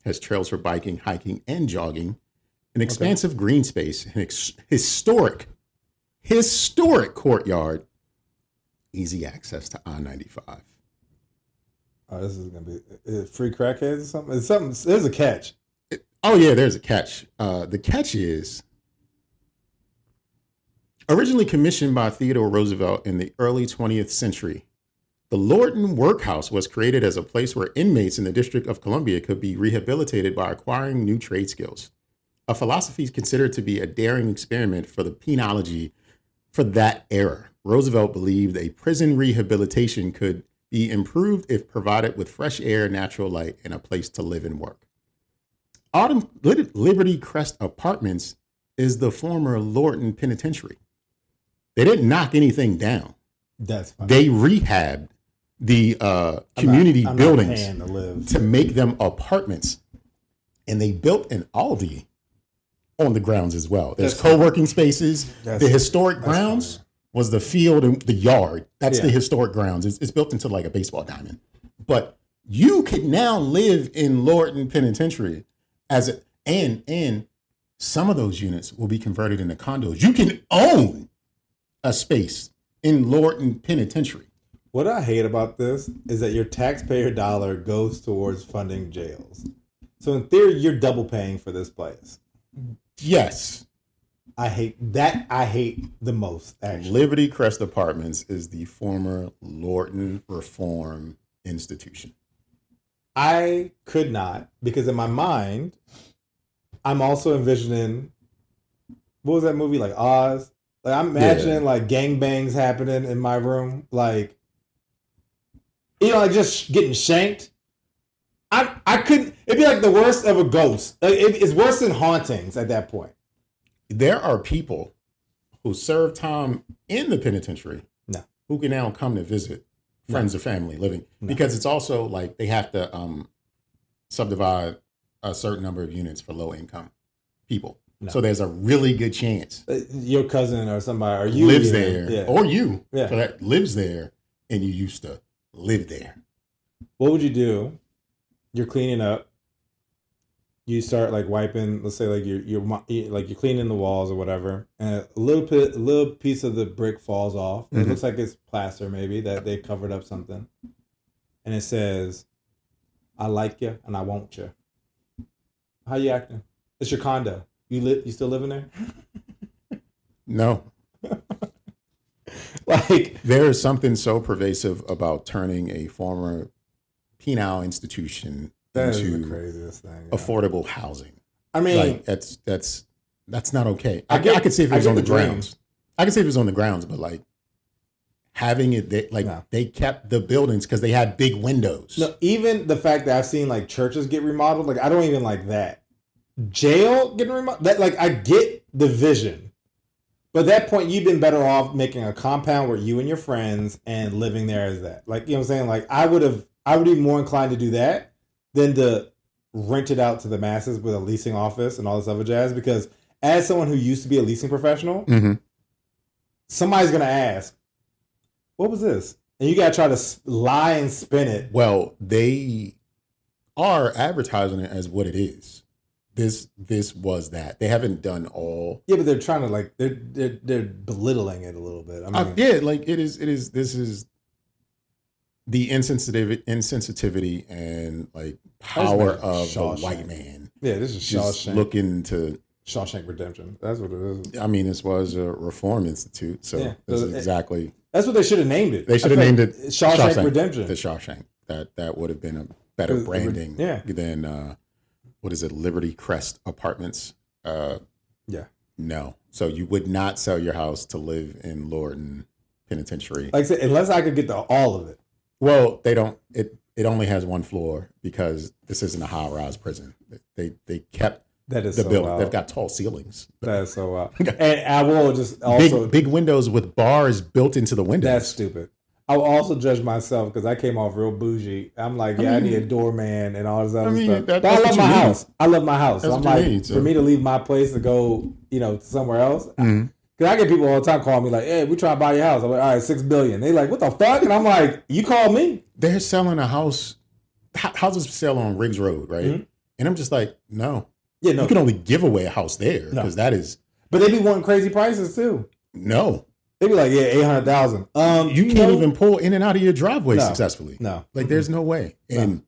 C: Has trails for biking, hiking, and jogging. an expansive green space, an historic courtyard, easy access to I-95.
B: Oh, this is gonna be free crackheads or something. It's something. There's a catch.
C: There's a catch. The catch is originally commissioned by Theodore Roosevelt in the early 20th century. The Lorton Workhouse was created as a place where inmates in the District of Columbia could be rehabilitated by acquiring new trade skills. A philosophy considered to be a daring experiment for the penology for that era. Roosevelt believed a prison rehabilitation could be improved if provided with fresh air, natural light, and a place to live and work. Autumn Liberty Crest Apartments is the former Lorton Penitentiary. They didn't knock anything down.
B: That's funny.
C: They rehabbed the community buildings to make them apartments. And they built an Aldi on the grounds as well. There's co-working spaces. The historic grounds was the field and the yard. That's the historic grounds. It's built into like a baseball diamond. But you could now live in Lorton Penitentiary and some of those units will be converted into condos. You can own a space in Lorton Penitentiary.
B: What I hate about this is that your taxpayer dollar goes towards funding jails. So in theory, you're double paying for this place.
C: Yes.
B: I hate that. I hate the most, actually.
C: Liberty Crest Apartments is the former Lorton Reform Institution.
B: I could not, because in my mind, I'm also envisioning, what was that movie, like Oz? Like I'm imagining like gangbangs happening in my room, like, you know, like just getting shanked. I couldn't. It'd be like the worst of a ghost. Like, it's worse than hauntings at that point.
C: There are people who serve time in the penitentiary who can now come to visit friends or family living because it's also like they have to subdivide a certain number of units for low income people. So there's a really good chance
B: your cousin or somebody or you
C: lives there or you for that lives there and you used to live there.
B: What would you do? You're cleaning up. You start like wiping, let's say like you're cleaning the walls or whatever, and a little piece of the brick falls off. It looks like it's plaster maybe that they covered up something, and it says, "I like you and I want you." How you acting? It's your condo. You still living there?
C: No.
B: Like
C: there is something so pervasive about turning a former penal institution into
B: the craziest thing,
C: affordable housing. I
B: mean,
C: like that's not okay. I could see if it was on the grounds. I could see if it was on the grounds, but like having it, they kept the buildings because they had big windows.
B: No, even the fact that I've seen like churches get remodeled, like I don't even like that. Jail getting remodeled, that like I get the vision, but at that point you've been better off making a compound where you and your friends and living there as that. Like, you know what I'm saying? Like I would be more inclined to do that than to rent it out to the masses with a leasing office and all this other jazz. Because as someone who used to be a leasing professional, somebody's gonna ask, "What was this?" And you gotta try to lie and spin it.
C: Well, they are advertising it as what it is. This was that. They haven't done all.
B: Yeah, but they're trying to like they're belittling it a little bit. I mean,
C: like it is. This is the insensitivity and like power of the white man.
B: Yeah, this is
C: just
B: Shawshank.
C: Looking to
B: Shawshank Redemption. That's what it is.
C: I mean, this was a reform institute, so this is exactly.
B: That's what they should have named it.
C: They should have named it
B: Shawshank Redemption.
C: The Shawshank. That would have been a better branding than what is it? Liberty Crest Apartments. No. So you would not sell your house to live in Lorton Penitentiary.
B: Like I said, unless I could get all of it.
C: Well, they don't. It only has one floor because this isn't a high-rise prison. They kept
B: that is
C: the
B: so
C: building.
B: wild.
C: They've got tall ceilings.
B: That is so wild. And I will just also
C: big windows with bars built into the windows.
B: That's stupid. I will also judge myself because I came off real bougie. I'm like, I need a doorman and all this other stuff. But I love my house. I love my house. So I'm like, for me to leave my place to go, somewhere else. Because I get people all the time calling me like, "Hey, we trying to buy your house." I'm like, "All right, $6 billion." They like, "What the fuck?" And I'm like, "You call me?"
C: They're selling a house. Houses sell on Riggs Road, right? And I'm just like, no.
B: Yeah, no.
C: You can only give away a house there because that is.
B: But they be wanting crazy prices too.
C: No.
B: They be like, yeah, 800,000.
C: You can't even pull in and out of your driveway successfully.
B: No.
C: Like, there's no way. And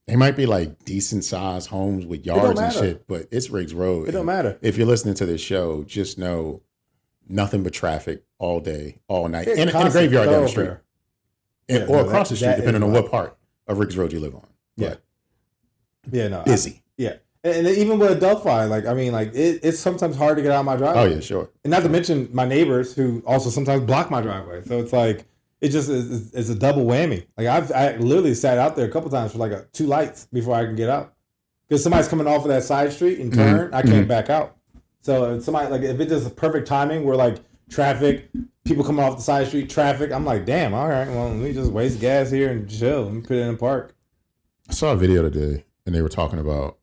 C: they might be like decent sized homes with yards and shit, but it's Riggs Road.
B: It don't matter.
C: If you're listening to this show, just know nothing but traffic all day, all night, and a graveyard down the street. Or across the street, depending on what part of Riggs Road you live on. But busy.
B: And even with Delphi, like, I mean, like, it's sometimes hard to get out of my driveway.
C: Oh, yeah, sure.
B: And not to mention my neighbors who also sometimes block my driveway. So it's like, it just is it's a double whammy. Like, I literally sat out there a couple times for like 2 lights before I can get out. Because somebody's coming off of that side street and turn, I can't back out. So if somebody, like, if it's just perfect timing where, like, traffic, people coming off the side street, traffic, I'm like, damn, all right, well, let me just waste gas here and chill. Let me put it in the park.
C: I saw a video today, and they were talking about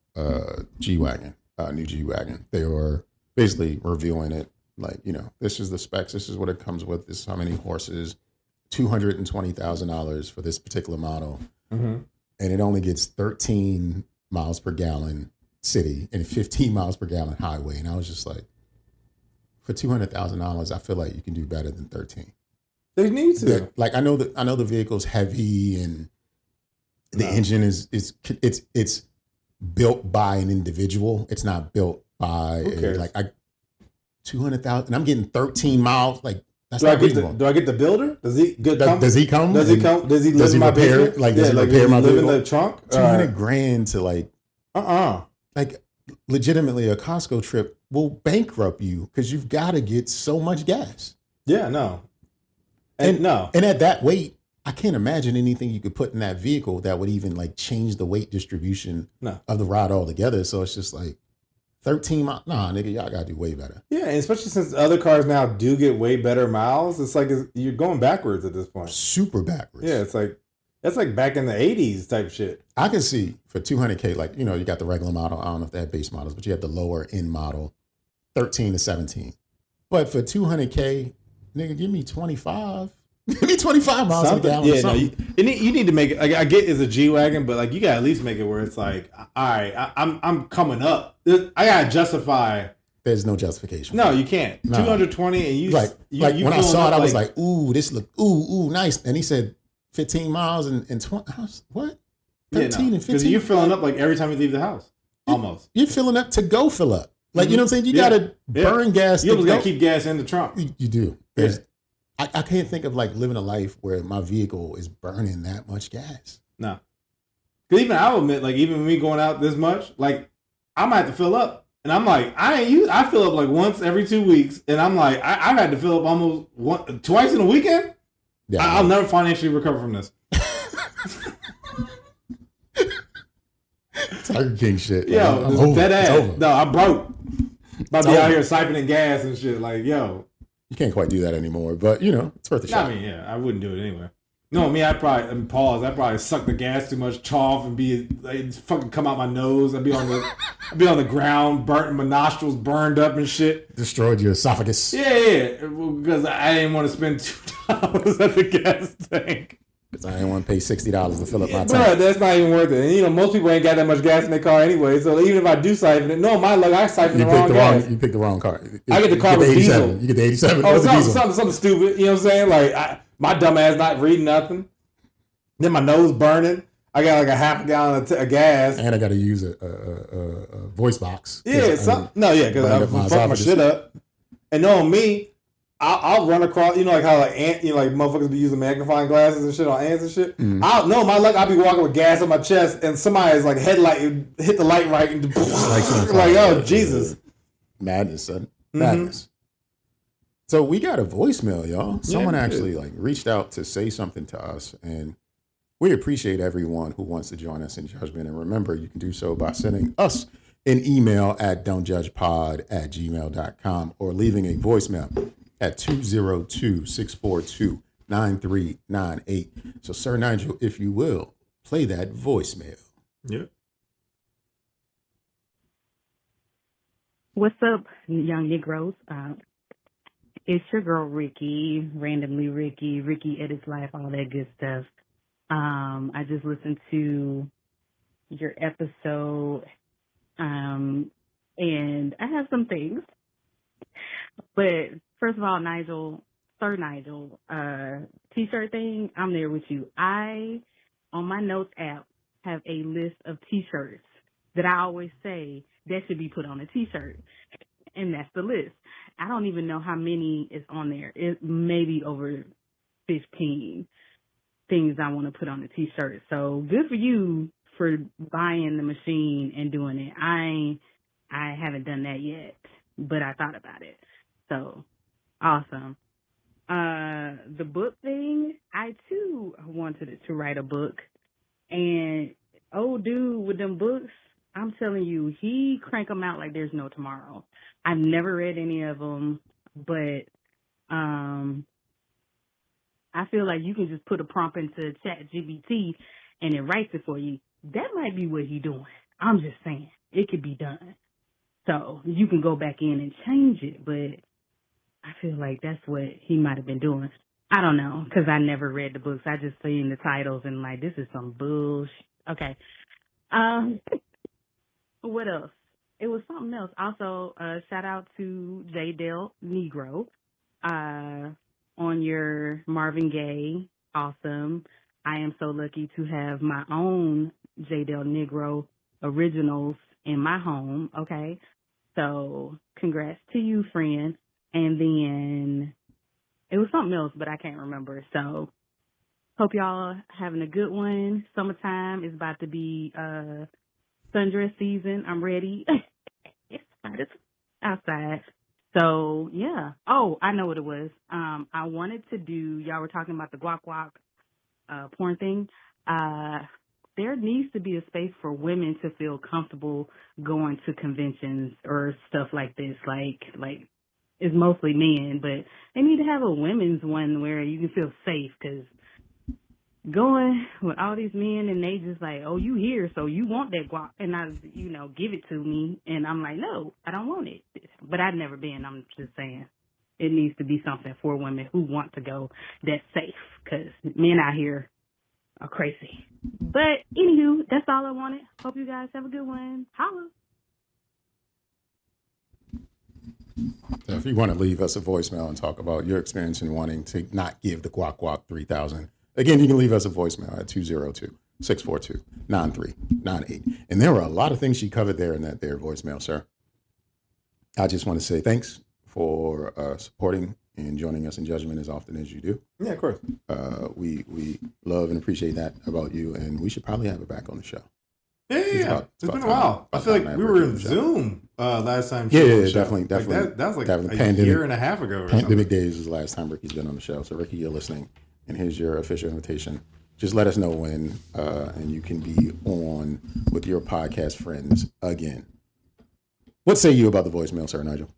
C: G-Wagon, new G-Wagon. They were basically reviewing it like, this is the specs, this is what it comes with, this is how many horses, $220,000 for this particular model. And it only gets 13 miles per gallon city and 15 miles per gallon highway. And I was just like, for $200,000, I feel like you can do better than 13.
B: They need to.
C: Like, I know the vehicle's heavy and the engine is it's built by an individual. It's not built by 200,000. And I'm getting 13 miles. Like, that's not reasonable.
B: Do I get the builder? Does he come?
C: Does he come?
B: Does he come? Does he live in my
C: repair?
B: basement?
C: Like, does he repair my vehicle?
B: Live in the trunk?
C: $200,000 to like
B: like,
C: legitimately a Costco trip will bankrupt you because you've got to get so much gas.
B: Yeah, no. And
C: at that weight, I can't imagine anything you could put in that vehicle that would even like change the weight distribution of the ride altogether. So it's just like 13 miles. Nah, nigga, y'all got to do way better.
B: Yeah, and especially since other cars now do get way better miles. It's like you're going backwards at this point.
C: Super backwards.
B: Yeah, it's like, that's like back in the 80s type shit.
C: I can see for $200K, like, you got the regular model. I don't know if they have base models, but you have the lower end model, 13 to 17. But for $200K, nigga, give me 25. Give me 25 miles a gallon. Yeah,
B: you need to make it. Like, I get it's a G-Wagon, but like, you gotta at least make it where it's like, all right, I'm coming up. I gotta justify.
C: There's no justification.
B: No, you can't. No. 220 and you
C: when I saw it, I was like, ooh, this look nice. And he said 15 miles and 20. What? 13 and 15.
B: Because you're filling up like every time you leave the house. Almost.
C: You're filling up to go fill up. Like, you know what I'm saying? You gotta burn gas.
B: You almost gotta keep gas in the trunk.
C: You do. I can't think of like living a life where my vehicle is burning that much gas.
B: No. Because even I'll admit, like, even me going out this much, like, I might have to fill up. And I'm like, I fill up like once every 2 weeks. And I'm like, I've had to fill up almost twice in a weekend. Yeah, I'll never financially recover from this.
C: Tiger King shit.
B: Yo,
C: I'm over.
B: Dead ass.
C: It's over.
B: No, I'm broke. About to be out here siphoning gas and shit. Like, yo.
C: You can't quite do that anymore, but it's worth a shot.
B: I mean, yeah, I wouldn't do it anyway. No, me, I'd probably suck the gas too much, chaff, and be like, fucking come out my nose. I'd be on the ground, burnt, my nostrils burned up and shit.
C: Destroyed your esophagus.
B: Yeah, because I didn't want to spend $2 at the gas tank.
C: Because I didn't want to pay $60 to fill up my tank.
B: Bro, that's not even worth it. And most people ain't got that much gas in their car anyway. So even if I do siphon it, no, my luck, I siphon the wrong gas.
C: You picked the wrong car.
B: I get the car with diesel.
C: You get the 87.
B: Oh, something stupid. You know what I'm saying? Like, my dumb ass not reading nothing. Then my nose burning. I got like a half a gallon of gas.
C: And I got to use a voice box.
B: Yeah, because I fucked my shit up. And knowing me, I'll run across, like how like motherfuckers be using magnifying glasses and shit on ants and shit. Mm-hmm. I'll be walking with gas on my chest and somebody's like headlight hit the light right and like, oh Jesus.
C: Madness, son. Madness. So we got a voicemail, y'all. Someone actually like reached out to say something to us, and we appreciate everyone who wants to join us in judgment. And remember, you can do so by sending us an email at don'tjudgepod@gmail.com or leaving a voicemail at 202-642-9398. So, Sir Nygel, if you will, play that voicemail.
B: Yeah.
D: What's up, young Negroes? It's your girl, Ricky, randomly Ricky Edits Life, all that good stuff. I just listened to your episode And I have some things. But first of all, Sir Nygel, t-shirt thing, I'm there with you. On my notes app, have a list of t-shirts that I always say that should be put on a t-shirt. And that's the list. I don't even know how many is on there. It may be over 15 things I want to put on a t-shirt. So good for you for buying the machine and doing it. I haven't done that yet, but I thought about it. So awesome. The book thing, I too wanted to write a book, and old dude with them books, I'm telling you, he crank them out like there's no tomorrow. I've never read any of them, but I feel like you can just put a prompt into ChatGPT and it writes it for you. That might be what he's doing. I'm just saying, it could be done. So you can go back in and change it, but I feel like that's what he might have been doing. I don't know, because I never read the books. I just seen the titles and like, this is some bullshit. Okay. What else? It was something else. Also, shout out to Delnegro on your Marvin Gaye. Awesome. I am so lucky to have my own Delnegro originals in my home. Okay. So congrats to you, friend. And then it was something else, but I can't remember. So hope y'all having a good one. Summertime is about to be sundress season. I'm ready. It's hot as outside. So yeah. Oh, I know what it was. I wanted to do. Y'all were talking about the guac guac porn thing. There needs to be a space for women to feel comfortable going to conventions or stuff like this. Like it's mostly men, but they need to have a women's one where you can feel safe, because going with all these men and they just like, oh, you here, so you want that guac, and I, give it to me, and I'm like, no, I don't want it. But I've never been. I'm just saying it needs to be something for women who want to go that's safe, because men out here are crazy. But anywho, that's all I wanted. Hope you guys have a good one. Holla.
C: So if you want to leave us a voicemail and talk about your experience in wanting to not give the guac guac 3000, again, you can leave us a voicemail at 202-642-9398. And there were a lot of things she covered there in that there voicemail, sir. I just want to say thanks for supporting and joining us in judgment as often as you do.
B: Yeah, of course.
C: We love and appreciate that about you, and we should probably have it back on the show.
B: Yeah. It's been a while. I feel like we were in Zoom last time.
C: Yeah, definitely.
B: That was like a
C: pandemic,
B: year and a half ago.
C: Pandemic days is the last time Ricky's been on the show. So Ricky, you're listening, and here's your official invitation. Just let us know when, and you can be on with your podcast friends again. What say you about the voicemail, Sir Nygel?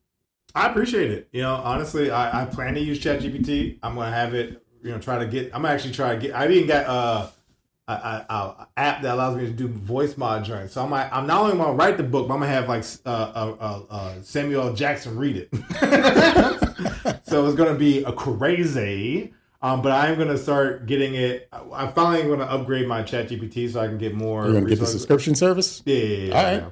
B: I appreciate it. Honestly, I plan to use ChatGPT. I'm gonna have it. I'm gonna actually try to get. I even got a app that allows me to do voice mod joints. So I'm not only gonna write the book, but I'm gonna have like Samuel L. Jackson read it. So it's gonna be a crazy. But I am gonna start getting it. I'm finally gonna upgrade my ChatGPT so I can get more.
C: You're gonna get the subscription service?
B: Yeah.
C: All right.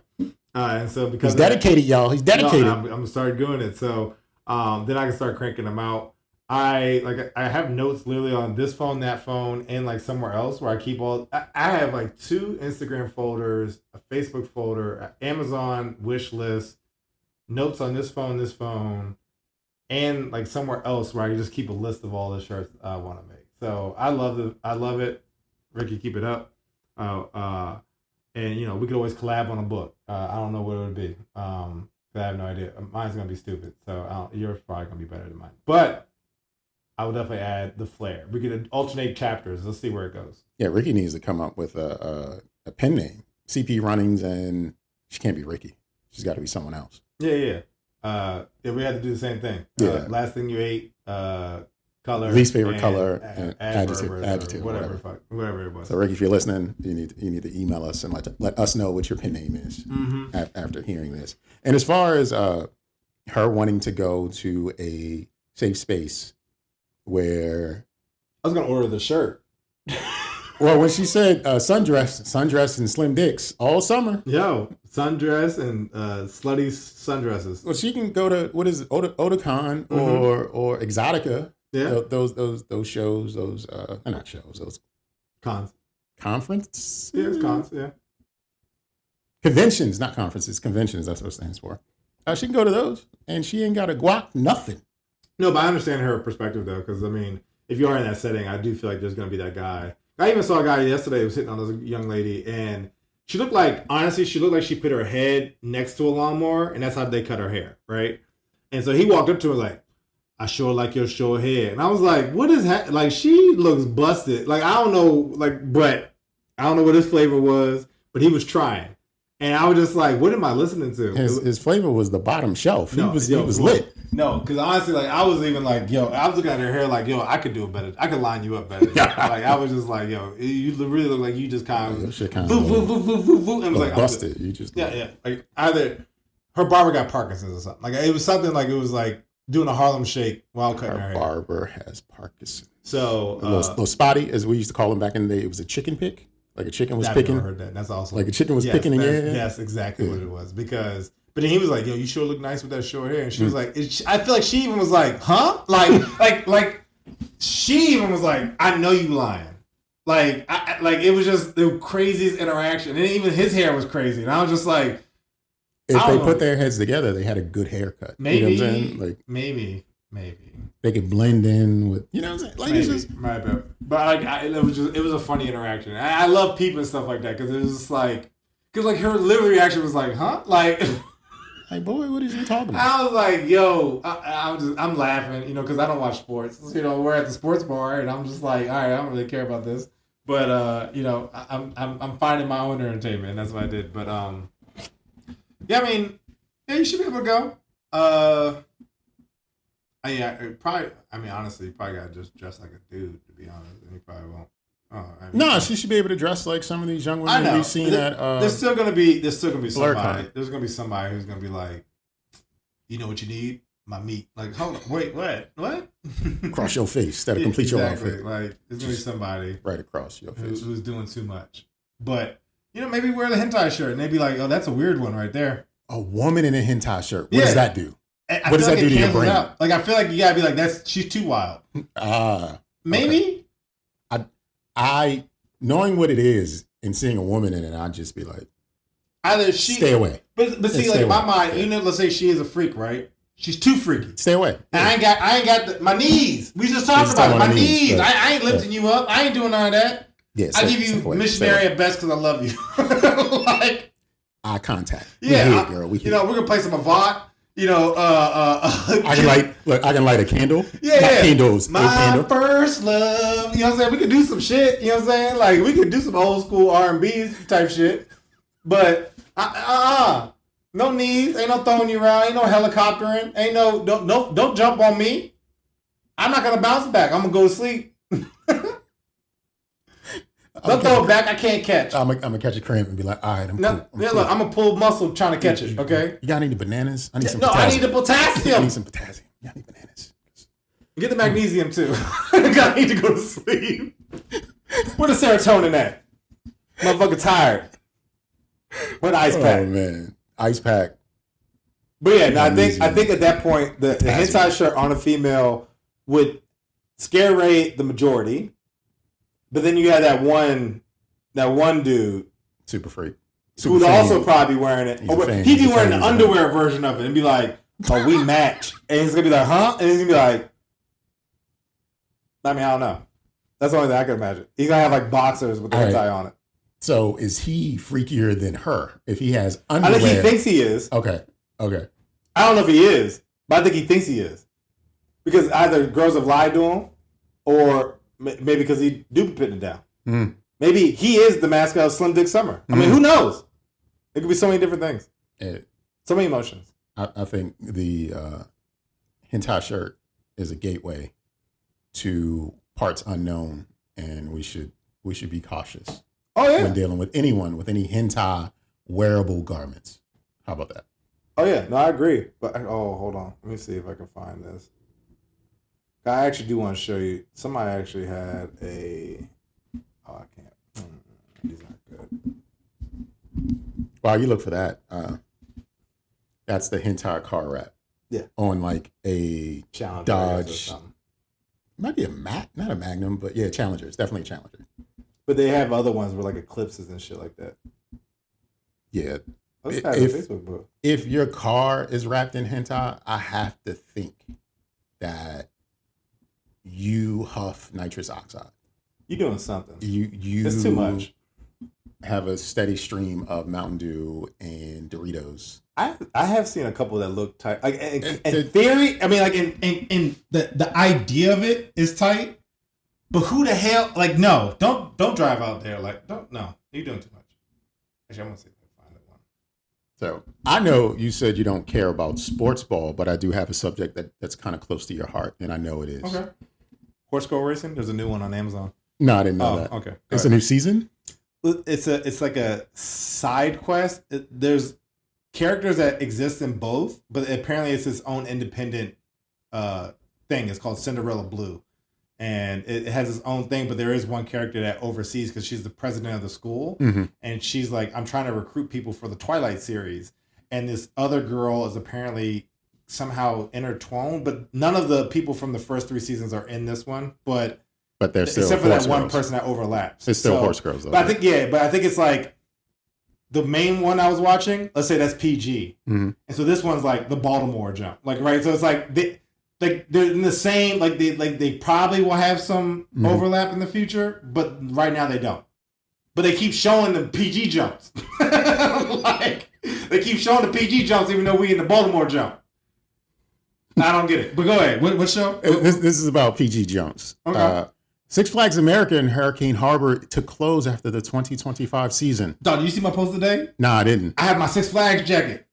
B: And so because
C: he's dedicated, y'all. He's dedicated.
B: I'm gonna start doing it. So then I can start cranking them out. I have notes literally on this phone, that phone, and like somewhere else where I keep all. I have like 2 Instagram folders, a Facebook folder, an Amazon wish list, notes on this phone, and like somewhere else where I can just keep a list of all the shirts I want to make. So I love it. Ricky, keep it up. And we could always collab on a book. I don't know what it would be. I have no idea. Mine's gonna be stupid. So yours probably gonna be better than mine. But I would definitely add the flair. We could alternate chapters. Let's see where it goes.
C: Yeah, Ricky needs to come up with a pen name. CP Runnings, and she can't be Ricky. She's got to be someone else.
B: Yeah. We had to do the same thing.
C: Yeah.
B: Last thing you ate, color,
C: least favorite color, and adjective,
B: whatever it was.
C: So Ricky, if you're listening, you need to email us and let us know what your pen name is after hearing this. And as far as her wanting to go to a safe space where
B: I was gonna order the shirt.
C: Well, when she said sundress and slim dicks all summer.
B: Yo, sundress and slutty sundresses.
C: Well, she can go to what is it, Otakon or Exotica.
B: Yeah,
C: those shows, those not shows, those conference.
B: Yeah, it's cons. Yeah,
C: conventions, not conferences. Conventions. That's what it stands for. She can go to those, and she ain't got to guac nothing.
B: No, but I understand her perspective though, because I mean, if you are in that setting, I do feel like there's gonna be that guy. I even saw a guy yesterday who was hitting on this young lady, and she looked like, honestly, she put her head next to a lawnmower, and that's how they cut her hair, right? And so he walked up to her like, I sure like your short hair. And I was like, what is that? Like, she looks busted. Like, I don't know, like, Brett, I don't know what his flavor was, but he was trying. And I was just like, what am I listening to?
C: His flavor was the bottom shelf. He was lit.
B: No, because honestly, like, I was even like, yo, I was looking at her hair like, yo, I could do it better. I could line you up better. Like, I was just like, yo, you really look like you just kind of, and I was like,
C: busted. You just
B: yeah. Like, either her barber got Parkinson's or something. Like, it was something like, it was like doing a Harlem Shake while cutting her hair.
C: Barber has Parkinson's.
B: So
C: little spotty, as we used to call him back in the day. It was a chicken pick. Like a chicken was picking.
B: I've never heard that. That's awesome.
C: Like a chicken was picking in your hair.
B: That's exactly what it was. But then he was like, yo, you sure look nice with that short hair. And she was like, I feel like she even was like, huh? Like she even was like, I know you lying. Like, it was just the craziest interaction. And even his hair was crazy. And I was just like,
C: if they put their heads together, they had a good haircut.
B: Maybe.
C: You know what I'm saying? Like,
B: maybe.
C: They could blend in with, you know what I'm saying? Like,
B: maybe.
C: it's just.
B: But it was a funny interaction. I love people and stuff like that because it was just like, because like her literal reaction was like, huh? Like,
C: boy, what is you talking about?
B: I was like, yo, I'm laughing, you know, because I don't watch sports. You know, we're at the sports bar, and I'm just like, all right, I don't really care about this, but you know, I'm finding my own entertainment, and that's what I did. But yeah, I mean, yeah, you should be able to go. Honestly, you probably gotta just dress like a dude, to be honest, and you probably won't.
C: No, she should be able to dress like some of these young women we've seen at.
B: There's still gonna be somebody. There's gonna be somebody who's gonna be like, you know what you need? My meat. Like, hold on, wait, what?
C: Across your face. That'll complete your outfit.
B: Like, there's gonna be somebody
C: right across your face
B: who's doing too much. But you know, maybe wear the hentai shirt, and they'd be like, oh, that's a weird one right there.
C: A woman in a hentai shirt. What does that do?
B: What does that do to your brain? Like, I feel like you gotta be like, she's too wild. Maybe.
C: Okay. I knowing what it is and seeing a woman in it, I'd just be like,
B: either
C: stay away.
B: But see, like in my mind, you know, let's say she is a freak, right? She's too freaky.
C: Stay away.
B: And I ain't got my knees. We just talked about it. My knees. Right. I ain't lifting you up. I ain't doing none of that. Yeah, I give you missionary at best because I love you. Like
C: eye contact.
B: Yeah,
C: we here, girl. We here.
B: You know, we're gonna play some Avant. You know,
C: I can light a candle.
B: Yeah,
C: not candles.
B: My first love. You know what I'm saying? We could do some shit. You know what I'm saying? Like we could do some old school R&B type shit. But no knees. Ain't no throwing you around. Ain't no helicoptering. Ain't no don't jump on me. I'm not gonna bounce back. I'm gonna go to sleep. Don't throw it back. I can't catch.
C: I'm gonna catch a cramp and be like, all right, I'm cool.
B: Look, I'm gonna pull muscle trying to catch it. Okay.
C: You got any bananas? I need some. Potassium.
B: I need the potassium.
C: I need some potassium. I need bananas.
B: Get the magnesium too. I need to go to sleep. Where the serotonin at? Motherfucker tired. Where the ice pack?
C: Oh man, ice pack.
B: But yeah, no, I think at that point the hentai shirt on a female would scare rate the majority. But then you had that one dude,
C: super freak,
B: who would also probably be wearing it. He'd be wearing the underwear version of it and be like, "Oh, we match," and he's gonna be like, "Huh?" And he's gonna be like, I mean, I don't know. That's the only thing I can imagine. He's gonna have like boxers with the hentai on it.
C: So is he freakier than her if he has underwear?
B: I think he thinks he is.
C: Okay.
B: I don't know if he is, but I think he thinks he is because either girls have lied to him or. Maybe because he do be putting it down. Mm. Maybe he is the mascot of Slim Dick Summer. I mean, who knows? It could be so many different things. So many emotions.
C: I think the hentai shirt is a gateway to parts unknown, and we should be cautious.
B: Oh yeah.
C: When dealing with anyone with any hentai wearable garments. How about that?
B: Oh yeah, no, I agree. But hold on, let me see if I can find this. I actually do want to show you. Somebody actually had a. Oh, I can't
C: While you look for that, that's the hentai car wrap.
B: Yeah.
C: On like a
B: Challenger
C: Dodge.
B: or something.
C: Might be not a Magnum, but yeah, Challenger. It's definitely a Challenger.
B: But they have other ones with like eclipses and shit like that.
C: Yeah.
B: Those guys on Facebook, bro.
C: If your car is wrapped in hentai, I have to think that you huff nitrous oxide.
B: You're doing something.
C: You
B: It's too much.
C: Have a steady stream of Mountain Dew and Doritos.
B: I have seen a couple that look tight. Like in theory, I mean, like in the idea of it is tight, but who the hell? Like, no, don't drive out there. Like, no, you're doing too much. Actually, I'm gonna see if I can find that one.
C: So I know you said you don't care about sports ball, but I do have a subject that's kind of close to your heart, and I know it is.
B: Okay. Horse Go Racing. There's a new one on Amazon.
C: No, I didn't know that.
B: Okay.
C: It's a new season?
B: It's like a side quest. There's characters that exist in both, but apparently it's its own independent thing. It's called Cinderella Blue, and it has its own thing. But there is one character that oversees because she's the president of the school, and she's like, I'm trying to recruit people for the Twilight series, and this other girl is apparently somehow intertwined, but none of the people from the first 3 seasons are in this one, but
C: they're still
B: except for that one
C: girls.
B: person that overlaps.
C: It's still horse girls, though.
B: But I think it's like the main one I was watching. Let's say that's PG, and so this one's like the Baltimore jump, like right. So it's like they're in the same. Like they probably will have some overlap in the future, but right now they don't. But they keep showing the PG jumps. Like they keep showing the PG jumps, even though we in the Baltimore jump. I don't get it. But go ahead. What show?
C: This is about PG jumps.
B: Okay.
C: Six Flags America in Hurricane Harbor to close after the 2025 season.
B: Dog, did you see my post today?
C: Nah, I didn't.
B: I have my Six Flags jacket.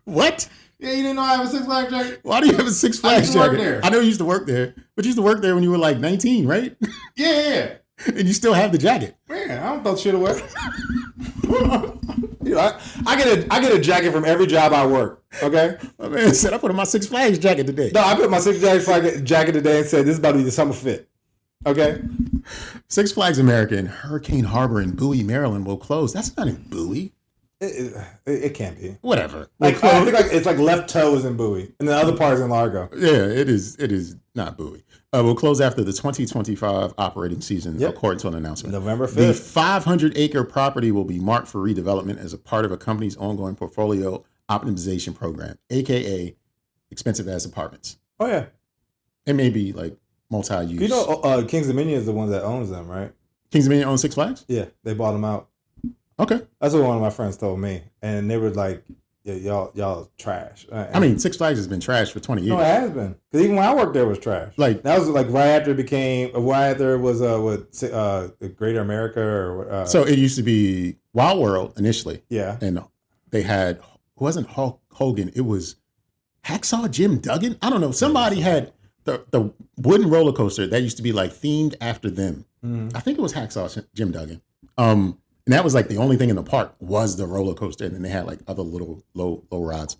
C: What?
B: Yeah, you didn't know I have a Six Flags jacket?
C: Why do you have a Six Flags
B: used to work
C: jacket?
B: there.
C: I know you used to work there, but you used to work there when you were like 19, right?
B: Yeah.
C: And you still have the jacket.
B: Man, I don't throw shit away. You know, I get a jacket from every job I work. Okay.
C: My man said I put on my Six Flags jacket today.
B: No, I put my Six Flags jacket today and said this is about to be the summer fit. Okay.
C: Six Flags America in Hurricane Harbor in Bowie, Maryland will close. That's not in Bowie.
B: It can't be.
C: Whatever.
B: Like I think it's like left toe is in Bowie and the other part is in Largo.
C: Yeah, it is. It is not Bowie. Will close after the 2025 operating season, according to an announcement.
B: November 5th.
C: The 500-acre property will be marked for redevelopment as a part of a company's ongoing portfolio optimization program, a.k.a. expensive-ass apartments.
B: Oh, yeah.
C: It may be like multi-use.
B: You know, Kings Dominion is the one that owns them, right?
C: Kings Dominion owns Six Flags?
B: Yeah, they bought them out.
C: Okay.
B: That's what one of my friends told me. And they were like, yeah, y'all trash.
C: I mean, Six Flags has been trash for 20 years.
B: No, it has been. Because even when I worked there, it was trash.
C: Like
B: that was like right after it was Greater America or
C: so it used to be Wild World initially.
B: Yeah.
C: And they had, it wasn't Hulk Hogan, it was Hacksaw Jim Duggan. I don't know. Somebody had the wooden roller coaster that used to be like themed after them. I think it was Hacksaw Jim Duggan. And that was like the only thing in the park was the roller coaster. And then they had like other little low rides.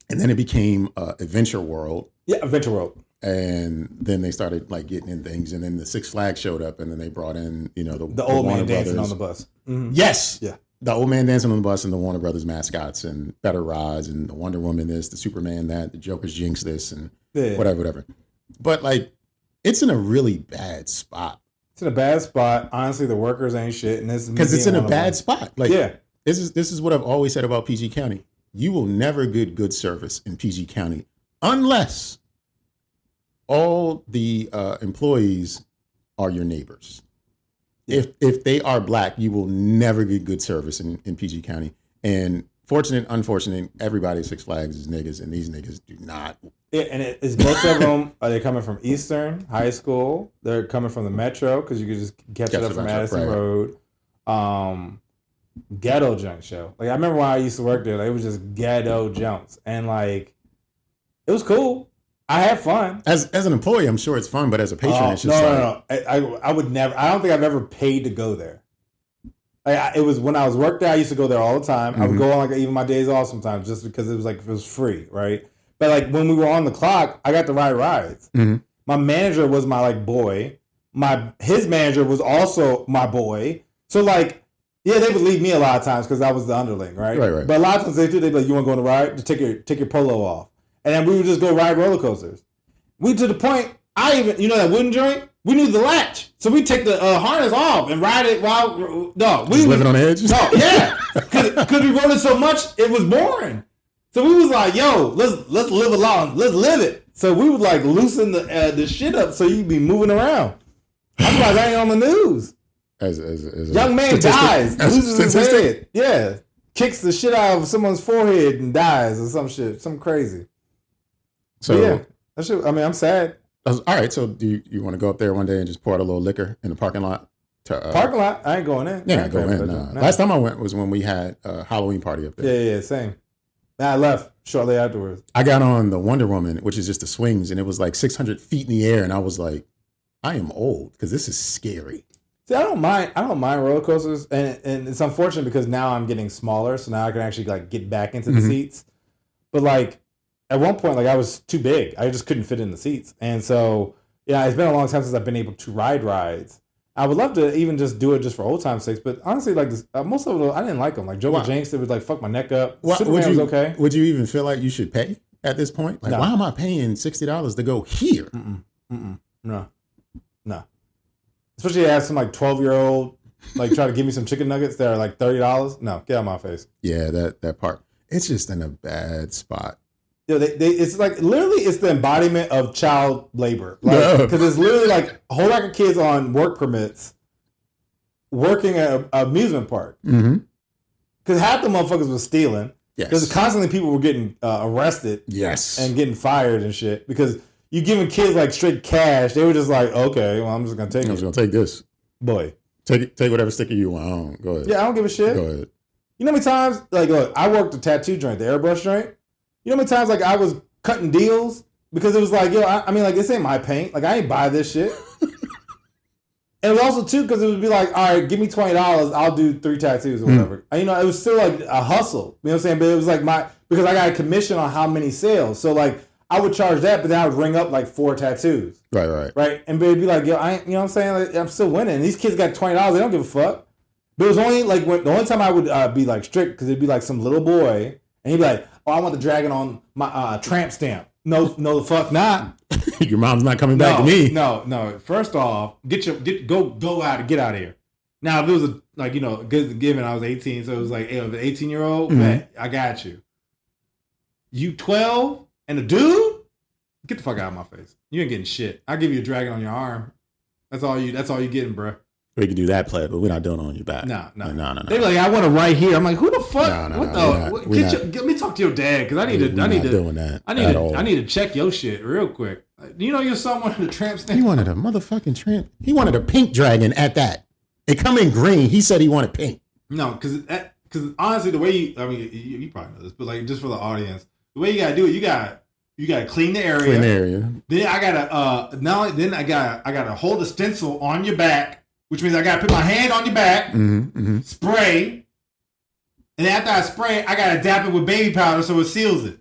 C: And then it became Adventure World.
B: Yeah, Adventure World.
C: And then they started like getting in things. And then the Six Flags showed up. And then they brought in, you know,
B: the old
C: Warner
B: man dancing
C: Brothers.
B: on the bus.
C: Yes.
B: Yeah.
C: The old man dancing on the bus and the Warner Brothers mascots and Better Rides and the Wonder Woman this, the Superman that, the Joker's Jinx this, and whatever. But like, it's in a really bad spot.
B: It's in a bad spot. Honestly, the workers ain't shit, and this is
C: because it's in a bad spot. Like, this is what I've always said about PG County. You will never get good service in PG County unless all the employees are your neighbors. Yeah. If they are black, you will never get good service in PG County. And fortunate, unfortunate, everybody at Six Flags is niggas, and these niggas do not.
B: Yeah, and it's most of them are they coming from Eastern High School. They're coming from the Metro because you could just catch it up from Madison Road. Ghetto junk show. Like I remember when I used to work there, like, it was just ghetto jumps, and like it was cool. I had fun.
C: As an employee, I'm sure it's fun, but as a patron, it's just
B: no. I would never. I don't think I've ever paid to go there. Like it was when I was worked there. I used to go there all the time. I would go on like even my days off sometimes, just because it was free, right? But like when we were on the clock, I got to ride rides. My manager was my like boy. His manager was also my boy. So like Yeah, they would leave me a lot of times because I was the underling, right?
C: Right.
B: But a lot of times they'd be like, "You want to go on a ride? Just take your polo off," and then we would just go ride roller coasters. We to the point. That wooden joint. We knew the latch, so we take the harness off and ride it while we
C: living on the edge.
B: No, yeah, because we rode it so much, it was boring. So we was like, "Yo, let's live along, let's live it." So we would like loosen the shit up so you'd be moving around. Otherwise, I ain't on the news.
C: As
B: Young man dies, loses his head. Yeah, kicks the shit out of someone's forehead and dies or some shit, something crazy. So but yeah, that shit. I mean, I'm sad.
C: All right, so do you want to go up there one day and just pour out a little liquor in the parking lot?
B: Parking lot? I ain't going in.
C: Yeah, I ain't going in. No. Last time I went was when we had a Halloween party up there.
B: Yeah, same. I left shortly afterwards.
C: I got on the Wonder Woman, which is just the swings, and it was like 600 feet in the air, and I was like, I am old because this is scary.
B: See, I don't mind roller coasters, and it's unfortunate because now I'm getting smaller, so now I can actually like get back into the seats. But like at one point, like I was too big, I just couldn't fit in the seats, and so yeah, it's been a long time since I've been able to ride rides. I would love to even just do it just for old time's sake, but honestly, like this, most of them, I didn't like them. Like Joker Jinx, it would like fuck my neck up. Superman was okay.
C: Would you even feel like you should pay at this point? Like, why am I paying $60 to go here?
B: No. Especially as some like 12-year-old like try to give me some chicken nuggets that are like $30. No, get out of my face.
C: Yeah, that part. It's just in a bad spot.
B: Yeah, it's like literally it's the embodiment of child labor. Like, because it's literally like a whole lot of kids on work permits working at an amusement park. Because half the motherfuckers was stealing. Because constantly people were getting arrested.
C: Yes.
B: And getting fired and shit. Because you giving kids like straight cash, they were just like, okay, well, I'm just gonna take it.
C: I'm just gonna take this.
B: Boy.
C: Take whatever sticker you want. Go ahead.
B: Yeah, I don't give a shit.
C: Go ahead.
B: You know how many times, like, look, I worked the tattoo joint, the airbrush joint. You know how many times, like, I was cutting deals because it was like, yo, I mean, like, this ain't my paint. Like, I ain't buy this shit. And it was also, too, because it would be like, all right, give me $20, I'll do 3 tattoos or whatever. And, you know, it was still, like, a hustle. You know what I'm saying? But it was like because I got a commission on how many sales. So, like, I would charge that, but then I would ring up, like, 4 tattoos. Right? And it'd be like, yo, you know what I'm saying? Like, I'm still winning. These kids got $20. They don't give a fuck. But it was only, like, the only time I would be, like, strict, because it'd be, like, some little boy, and he'd be like, oh, I want the dragon on my tramp stamp. No, the fuck not.
C: Your mom's not coming back to me.
B: No. First off, go out and get out of here. Now, if it was like, you know, given I was 18, so it was like, hey, an 18-year-old, man, I got you. You 12 and a dude, get the fuck out of my face. You ain't getting shit. I'll give you a dragon on your arm. That's all you getting, bro.
C: We can do that play, but we're not doing it on your back.
B: No.
C: They
B: be like, I want it right here. I'm like, who the fuck? Let me talk to your dad because I need to check your shit real quick. Do you know your son wanted a tramp stamp?
C: He wanted a motherfucking tramp. He wanted a pink dragon at that. It come in green. He said he wanted pink.
B: No, because honestly, the way you probably know this, but like just for the audience, the way you gotta do it, you gotta clean the area. Then I gotta hold the stencil on your back. Which means I gotta put my hand on your back, spray, and then after I spray, I gotta dap it with baby powder so it seals it.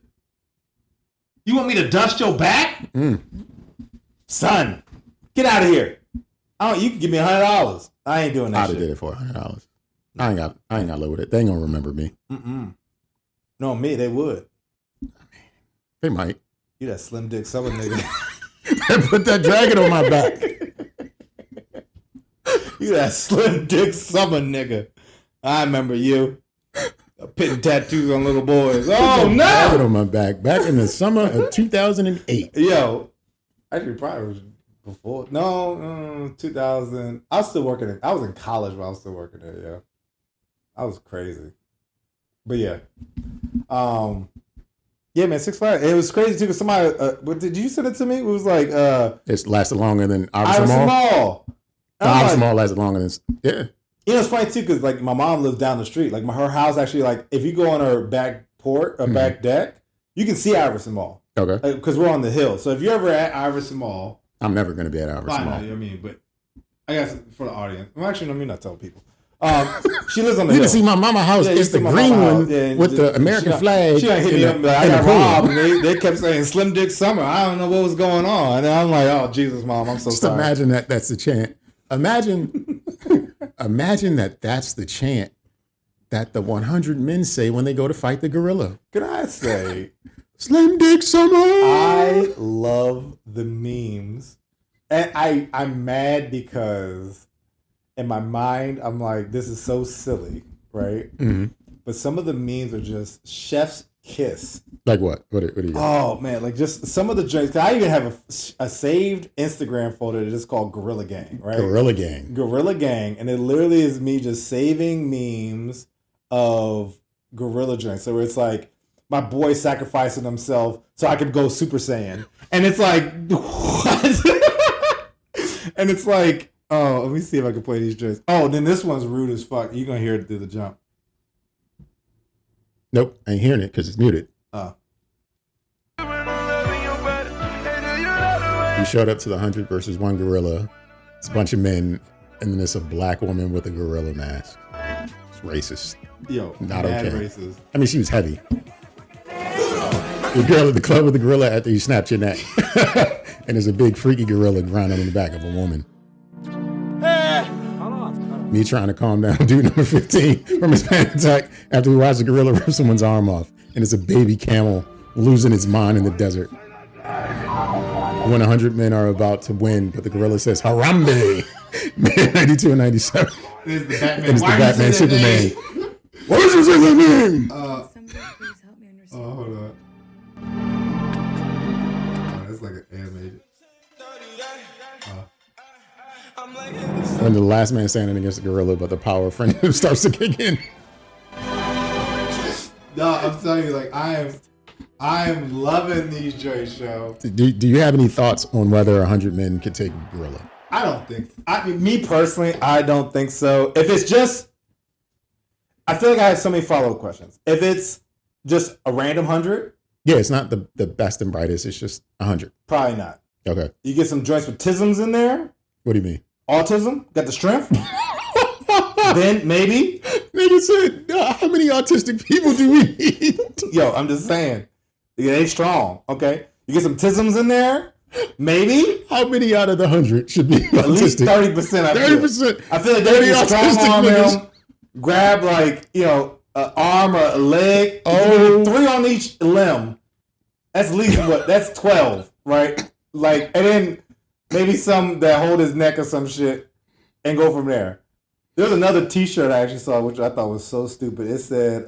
B: You want me to dust your back? Son, get out of here. You can give me $100. I ain't doing that
C: I'd have did it for $100. I ain't got to live with it. They ain't gonna remember me.
B: No, me, they would.
C: They might.
B: You that slim dick summer nigga.
C: Put that dragon on my back.
B: You that slim dick summer nigga. I remember you. Pitting tattoos on little boys. Oh, no!
C: Dragon on my back in the summer of 2008.
B: Yo. Actually, probably was before. No, 2000. I was still working. I was in college when I was still working there, yeah. I was crazy. But yeah. Yeah, man, 6 Flags. It was crazy, too, because somebody... did you send it to me? It was like...
C: It's lasted longer than Iverson Mall. Iverson Mall lasted longer than... Yeah.
B: You know, it's funny, too, because, like, my mom lives down the street. Like, her house actually, like, if you go on her back back deck, you can see Iverson Mall.
C: Okay.
B: Because we're on the hill. So if you're ever at Iverson Mall...
C: I'm never going to be at Iverson Mall.
B: I mean, but I guess for the audience... Well, actually, no, me not tell people. She lives on the hill.
C: You can see my mama house. Yeah, it's the green one with the American flag.
B: She hit me up like, I got robbed. And they kept saying Slim Dick Summer. I don't know what was going on. And I'm like, oh, Jesus, Mom, I'm so sorry.
C: Just imagine that's the chant. Imagine imagine that's the chant that the 100 men say when they go to fight the gorilla.
B: Can I say,
C: Slim Dick Summer?
B: I love the memes. And I'm mad because in my mind, I'm like, this is so silly, right?
C: Mm-hmm.
B: But some of the memes are just chef's kiss.
C: Like what? What do you got?
B: Oh, man. Like just some of the drinks. I even have a saved Instagram folder that is called Gorilla Gang, right?
C: Gorilla Gang.
B: Gorilla Gang. And it literally is me just saving memes of gorilla drinks. So it's like, my boy sacrificing himself so I could go Super Saiyan. And it's like, what? And it's like, oh, let me see if I can play these drinks. Oh, then this one's rude as fuck. You're going to hear it through the jump.
C: Nope, I ain't hearing it because it's muted.
B: Oh.
C: You showed up to the 100 versus 1 gorilla. It's a bunch of men, and then it's a black woman with a gorilla mask. It's racist.
B: Yo,
C: Not
B: mad
C: okay.
B: racist.
C: I mean, she was heavy. The girl at the club with the gorilla after you snapped your neck. And there's a big freaky gorilla grinding on the back of a woman. Me trying to calm down dude number 15 from his panic attack after we watched the gorilla rip someone's arm off. And it's a baby camel losing its mind in the desert. When 100 men are about to win, but the gorilla says, Harambe! 92 and 97.
B: This is the Batman.
C: It's the Batman Superman. What is this name?
F: Somebody please help me understand.
B: Oh, hold on. Oh, that's like an animated.
C: When the last man standing against the gorilla, but the power of friendship starts to kick in.
B: No, I'm telling you, like I am loving these joints, yo.
C: Do you have any thoughts on whether 100 men could take a gorilla?
B: I don't think. Me personally, I don't think so. If it's just, I feel like I have so many follow-up questions. If it's just a random 100,
C: Yeah, it's not the best and brightest. It's just 100.
B: probably not.
C: Okay.
B: You get some joints with tisms in there,
C: What do you mean?
B: autism, got the strength. Then maybe.
C: Nigga said, how many autistic people do we need?
B: Yo, I'm just saying, they strong. Okay, you get some tisms in there, maybe.
C: How many out of the 100 should be
B: At least
C: autistic?
B: 30%.
C: 30%.
B: I feel like they can strong arm
C: niggas.
B: him, grab like an arm or a leg.
C: Oh.
B: 3 on each limb. That's at least what? That's 12, right? Like, and then maybe some that hold his neck or some shit, and go from there. There's another T-shirt I actually saw, which I thought was so stupid. It said,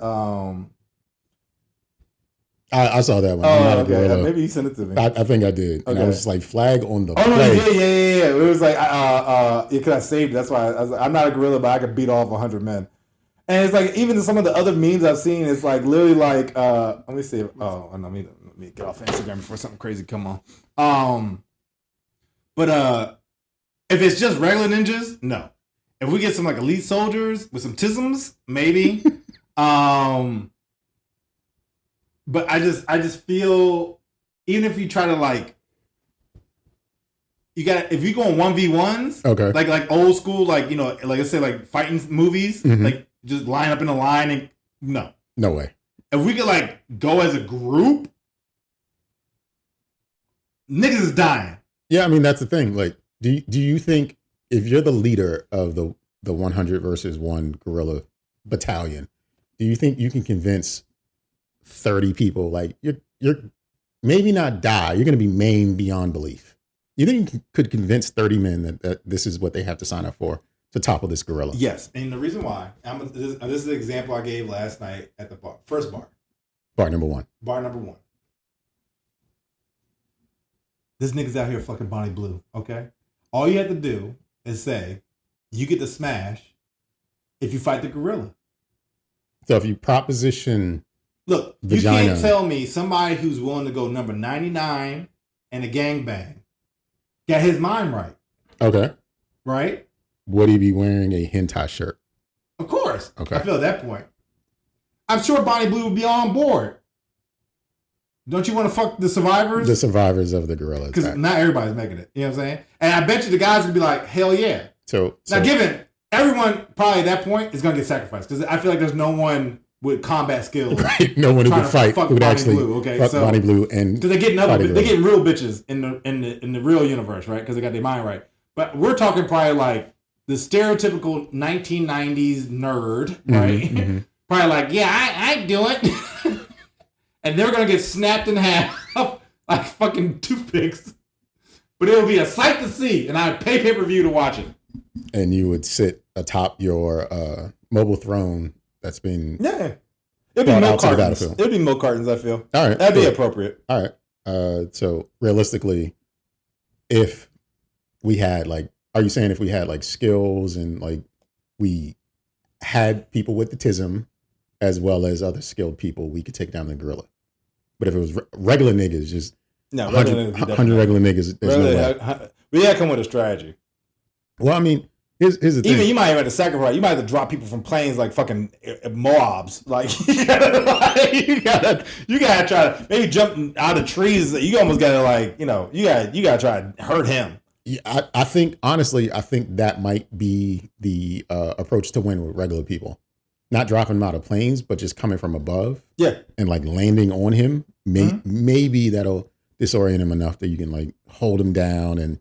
C: I saw that one. I'm not a
B: okay.
C: gorilla.
B: Maybe you sent it to me.
C: I think I did. And I
B: Okay.
C: was just like, flag on the
B: Oh no,
C: play.
B: yeah. It was like, because I saved it. That's why I was like, I'm not a gorilla, but I could beat off 100 men. And it's like, even some of the other memes I've seen, it's like literally like, let me see. Let me get off Instagram before something crazy come on. But if it's just regular ninjas, no. If we get some like elite soldiers with some tisms, maybe. But I just feel, even if you try to like, if you go on 1v1s,
C: Okay.
B: like old school, like, like I said, like fighting movies,
C: Mhm.
B: like just line up in a line and no.
C: No way.
B: If we could like go as a group, niggas is dying.
C: Yeah, I mean, that's the thing. Like, do you think if you're the leader of the 100 versus 1 gorilla battalion, do you think you can convince 30 people, like, you're maybe not die, you're going to be maimed beyond belief? You think you could convince 30 men that this is what they have to sign up for to topple this gorilla?
B: Yes, and the reason why, this is the example I gave last night at the bar. First bar.
C: Part number 1.
B: Bar number 1. This nigga's out here fucking Bonnie Blue, okay? All you have to do is say, you get to smash if you fight the gorilla.
C: So if you proposition,
B: Look,
C: Vagina.
B: you can't tell me somebody who's willing to go number 99 and a gangbang got his mind right,
C: okay,
B: right?
C: would he be wearing a hentai shirt?
B: Of course.
C: Okay.
B: I feel at that point. I'm sure Bonnie Blue would be on board. Don't you want to fuck the survivors?
C: The survivors of the gorilla
B: Because
C: attack.
B: not everybody's making it. You know what I'm saying? And I bet you the guys would be like, hell yeah.
C: So
B: Now, given everyone probably at that point is going to get sacrificed, because I feel like there's no one with combat skills.
C: right, no one who
B: trying
C: could
B: to
C: fight
B: fuck
C: who would
B: Bonnie
C: actually
B: Blue, okay?
C: fuck
B: So-
C: Bonnie Blue and
B: Because they're getting
C: Fight a
B: they're getting
C: gorilla.
B: real bitches in the real universe, right? Because they got their mind right. But we're talking probably like the stereotypical 1990s nerd, right? Probably like, yeah, I do it. And they're going to get snapped in half like fucking toothpicks. But it'll be a sight to see, and I'd pay pay-per-view to watch it.
C: And you would sit atop your mobile throne that's been
B: It'd be milk cartons. It'd be milk cartons, I feel.
C: All right.
B: That'd be appropriate.
C: All right. So realistically, if we had like, are you saying if we had like skills and like we had people with the tism as well as other skilled people, we could take down the gorilla? But if it was regular niggas, just 100 regular niggas, there's no way.
B: We gotta come with a strategy.
C: Well, I mean, here's the thing.
B: Even you might have to sacrifice. You might have to drop people from planes like fucking mobs. Like you gotta try to maybe jump out of trees. You almost gotta like you gotta try to hurt him.
C: Yeah, I think honestly, I think that might be the approach to win with regular people. Not dropping him out of planes, but just coming from above.
B: Yeah,
C: and like landing on him. Maybe that'll disorient him enough that you can like hold him down, and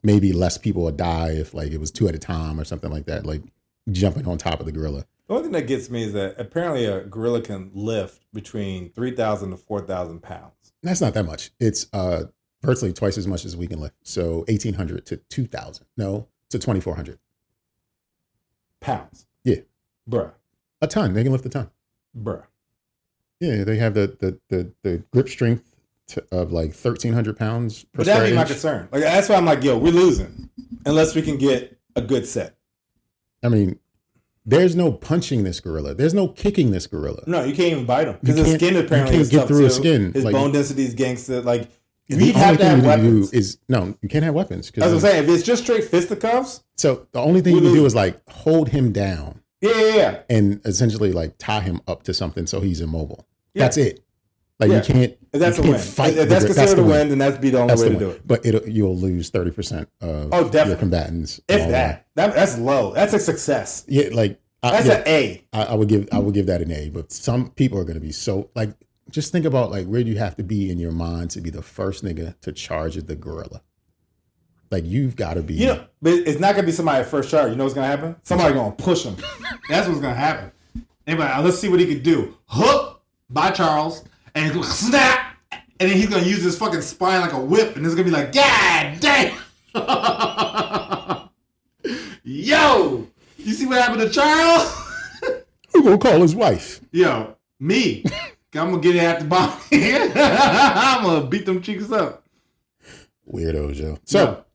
C: maybe less people will die if like it was 2 at a time or something like that. Like jumping on top of the gorilla.
B: The only thing that gets me is that apparently a gorilla can lift between 3,000 to 4,000 pounds.
C: That's not that much. It's virtually twice as much as we can lift. So 1,800 to 2,000. No, to 2,400
B: pounds.
C: Yeah,
B: bruh.
C: A ton. They can lift a ton,
B: bruh.
C: Yeah, they have the grip strength of like 1,300 pounds per
B: But that'd be
C: square
B: my
C: inch.
B: concern. Like that's why I'm like, yo, we're losing unless we can get a good set.
C: I mean, there's no punching this gorilla. There's no kicking this gorilla.
B: No, you can't even bite him because his skin apparently
C: you
B: is
C: can't get
B: tough
C: through
B: too.
C: his skin.
B: His
C: like,
B: bone density is gangster. Like
C: the
B: he'd have
C: only
B: to
C: thing
B: have
C: you can do
B: weapons.
C: is no, you can't have weapons.
B: That's what I'm saying. If it's just straight fisticuffs,
C: So the only thing you can do is like hold him down.
B: Yeah.
C: And essentially like tie him up to something so he's immobile.
B: Yeah.
C: That's it. Like you can't.
B: If that's
C: you
B: a
C: can't
B: win.
C: fight.
B: If that's considered a win, then that'd be the only way to do it.
C: But you'll lose 30% of your combatants.
B: If that's low. That's a success.
C: Yeah, like
B: that's an A.
C: I would give that an A. But some people are going to be so like. Just think about like where do you have to be in your mind to be the first nigga to charge at the gorilla? Like you've got to be.
B: You know, but it's not gonna be somebody at first charge. You know what's gonna happen? Somebody gonna push him. That's what's gonna happen. Anyway, let's see what he can do. Hook by Charles and he's gonna snap, and then he's gonna use his fucking spine like a whip, and it's gonna be like, God damn! Yo, you see what happened to Charles?
C: Who gonna call his wife?
B: Yo, me. I'm gonna get it at the bottom. I'm gonna beat them cheeks up.
C: Weirdos, yo. So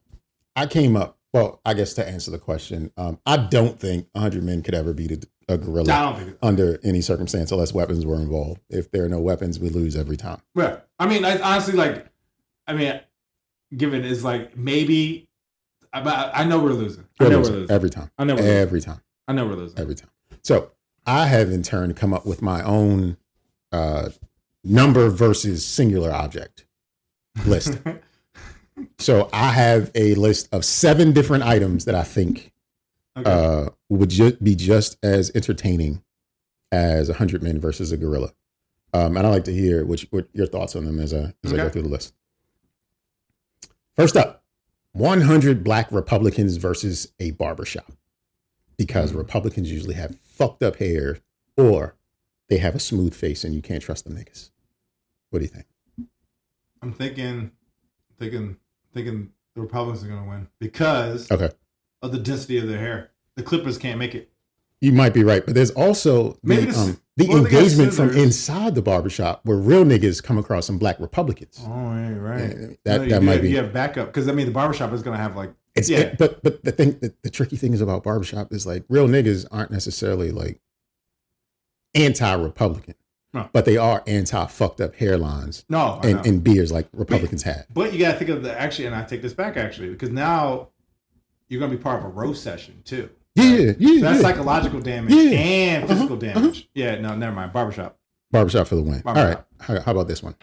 C: I came up. Well, I guess to answer the question, I don't think 100 men could ever beat a gorilla under any circumstance unless weapons were involved. If there are no weapons, we lose every time.
B: Right. I mean, honestly, given it's like maybe, I know we're losing. I know we're losing
C: every time.
B: I know we're losing.
C: Every time.
B: I know we're losing
C: every time. So I have in turn come up with my own number versus singular object list. So I have a list of 7 different items that I think would be just as entertaining as 100 men versus a gorilla. And I'd like to hear what your thoughts on them as I go through the list. First up, 100 black Republicans versus a barbershop. Because Republicans usually have fucked up hair or they have a smooth face and you can't trust them niggas. What do you think?
B: I'm thinking the Republicans are going to win because of the density of their hair. The Clippers can't make it.
C: You might be right, but there's also the engagement from inside the barbershop where real niggas come across some black Republicans.
B: Oh, right.
C: That might be.
B: You have backup because the barbershop is going to have like.
C: But the tricky thing is about barbershop is like real niggas aren't necessarily like anti-Republican. No. But they are anti-fucked up hairlines and beards like Republicans have.
B: But you got to think of and I take this back because now you're going to be part of a roast session too.
C: Yeah.
B: So that's psychological damage and physical damage. Yeah, no, never mind. Barbershop
C: for the win. All right. How about this one?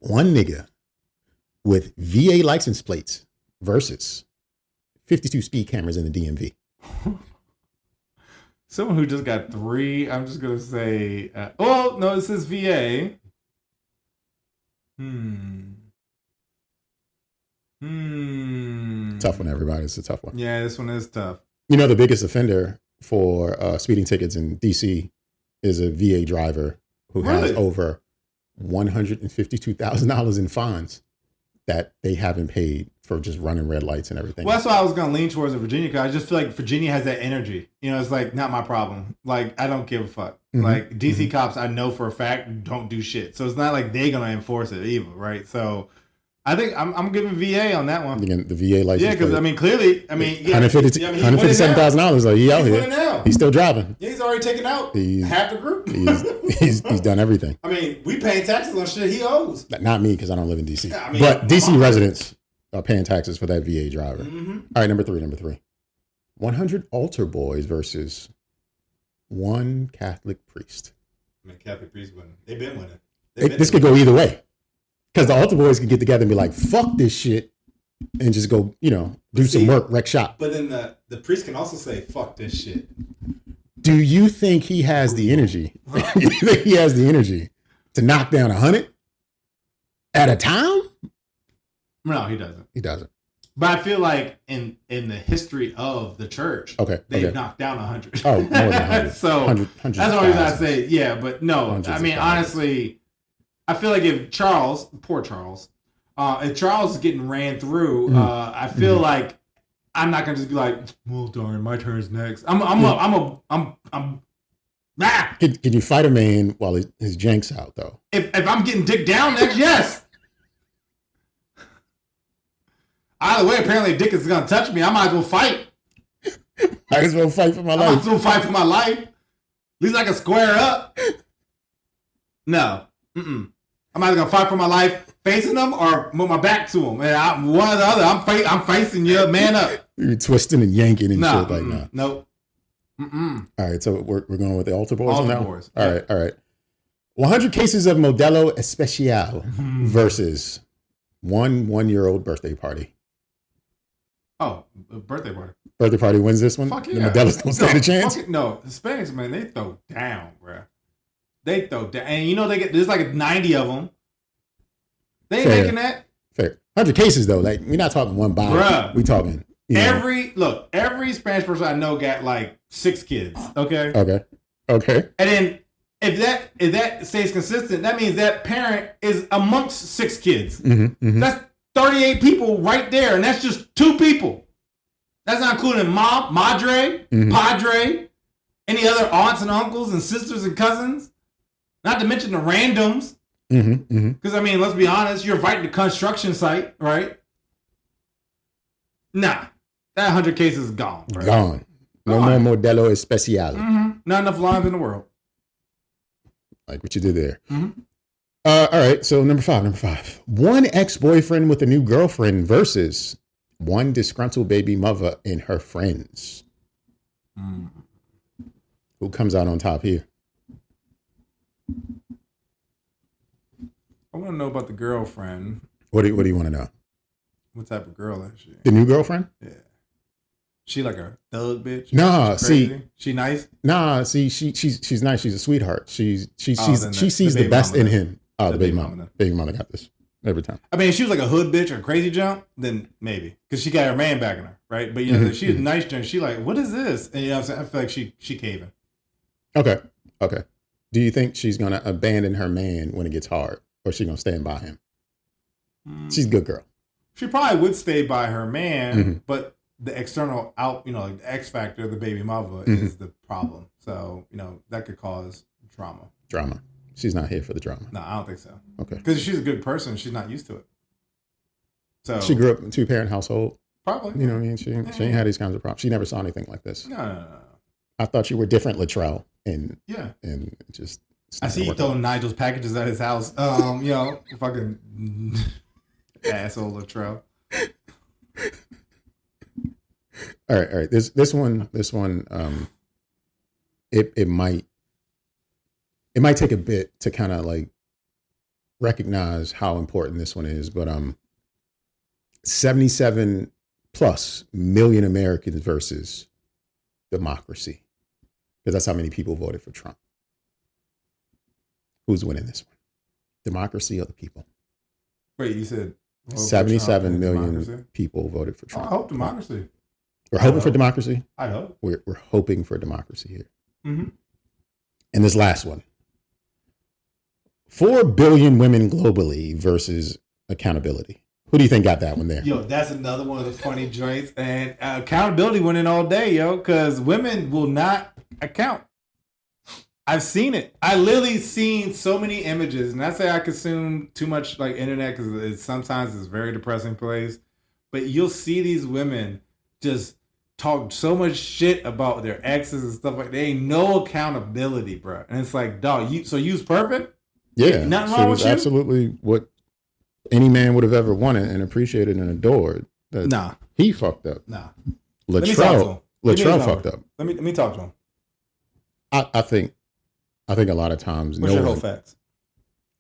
C: One nigga with VA license plates versus 52 speed cameras in the DMV.
B: Someone who just got 3, I'm just going to say, no, it says VA.
C: Tough one, everybody. It's a tough one.
B: Yeah, this one is tough.
C: You know, the biggest offender for speeding tickets in DC is a VA driver who has over $152,000 in fines that they haven't paid for just running red lights and everything.
B: Well, that's why I was going to lean towards Virginia, because I just feel like Virginia has that energy. You know, it's like, not my problem. Like, I don't give a fuck. Like, DC cops, I know for a fact, don't do shit. So it's not like they're going to enforce it either, right? So I think I'm giving VA on that one.
C: Again, the VA license.
B: Yeah, because, I mean, clearly, I mean, yeah.
C: $157,000, like, he out here. He's still driving.
B: Yeah, he's already taken out half the group.
C: He's done everything.
B: I mean, we paying taxes on shit he owes.
C: Not me, because I don't live in DC.
B: Yeah, I mean,
C: but DC residents are paying taxes for that VA driver. All right, number three. 100 altar boys versus one Catholic priest.
B: I mean, Catholic priests winning. They've been winning.
C: This could go either way. Because the altar boys can get together and be like, fuck this shit, and just go, do some work, wreck shop.
B: But then the priest can also say, fuck this shit.
C: Do you think he has the energy? You think he has the energy to knock down 100 at a time?
B: No, he doesn't.
C: He doesn't.
B: But I feel like in the history of the church, they've knocked down 100.
C: Oh, more than 100.
B: So that's the only reason I say, yeah, but no. I mean, honestly, I feel like if poor Charles, if Charles is getting ran through, I feel like I'm not gonna just be like, well, darn, my turn's next. Can
C: you fight a man while his jank's out though?
B: If I'm getting dick down next, yes. Either way, apparently Dick is gonna touch me. I might as well fight.
C: Might as well fight for my life.
B: I might as well fight for my life. At least I can square up. No. I'm either gonna fight for my life facing them or with my back to them. And one or the other. I'm facing you. Man up.
C: You're twisting and yanking and shit like that.
B: Nope.
C: All right, so we're going with the altar boys
B: altar
C: now?
B: Boys.
C: All right. 100 cases of Modelo Especial versus one-year-old birthday party.
B: Oh, a birthday party.
C: Birthday party wins this one?
B: Fuck yeah.
C: The Modelo's don't stand a chance?
B: No, Hispanics, man, they throw down, bro. They throw down. And there's like 90 of them. They ain't making that.
C: Fair. 100 cases, though. Like, we're not talking one bottle.
B: Bruh.
C: We talking.
B: Every Spanish person I know got like 6 kids. Okay.
C: And
B: then if that stays consistent, that means that parent is amongst 6 kids. That's 38 people right there, and that's just 2 people. That's not including mom, madre, padre, any other aunts and uncles and sisters and cousins. Not to mention the randoms. Because, I mean, let's be honest, you're inviting the construction site, right? Nah. That 100 cases is gone, bro.
C: Gone. No more Modelo Especial.
B: Not enough limes in the world.
C: Like what you did there. All right, so number five. One ex-boyfriend with a new girlfriend versus one disgruntled baby mother and her friends. Who comes out on top here?
B: I want to know about the girlfriend.
C: What do you want to know?
B: What type of girl is she?
C: The new girlfriend?
B: Yeah. She like a thug bitch?
C: Nah,
B: she nice?
C: Nah, see, she's nice. She's a sweetheart. She sees the best in him. Oh, the baby mama. Baby mama got this every time.
B: I mean, if she was like a hood bitch or a crazy jump, then maybe. Because she got her man backing her, right? But, if she's a nice jump, she like, what is this? And, what I'm saying? I feel like she caving.
C: Okay. Do you think she's going to abandon her man when it gets hard? Or is she going to stand by him? She's a good girl.
B: She probably would stay by her man, but the external like the X factor, the baby mother, is the problem. So, that could cause drama.
C: She's not here for the drama.
B: No, I don't think so.
C: Okay.
B: Because she's a good person. She's not used to it. So
C: she grew up in a 2-parent household.
B: Probably.
C: You know what I mean? She ain't had these kinds of problems. She never saw anything like this.
B: No.
C: I thought you were different, Latrell. And just...
B: I see you throwing Nigel's packages at his house. Fucking asshole Latrell.
C: All right. This one, it might take a bit to kind of like recognize how important this one is, but 77 plus million Americans versus democracy, because that's how many people voted for Trump. Who's winning this one? Democracy or the people?
B: Wait, you said
C: 77 million people voted for Trump.
B: I hope democracy.
C: We're hoping for democracy.
B: I hope.
C: We're hoping for democracy here.
B: Mm-hmm.
C: And this last one. 4 billion women globally versus accountability. Who do you think got that one there?
B: Yo, that's another one of the funny joints. And accountability winning all day, yo, because women will not account. I've seen it. I literally seen so many images, and I say I consume too much like internet because sometimes it's a very depressing place. But you'll see these women just talk so much shit about their exes and stuff like that. There ain't no accountability, bro. And it's like, dog, you's perfect?
C: Yeah,
B: nothing wrong with you?
C: Absolutely what any man would have ever wanted and appreciated and adored.
B: Nah,
C: he fucked up.
B: Nah,
C: Latrell fucked up.
B: Let me talk to him.
C: I think a lot of times.
B: What's your whole facts?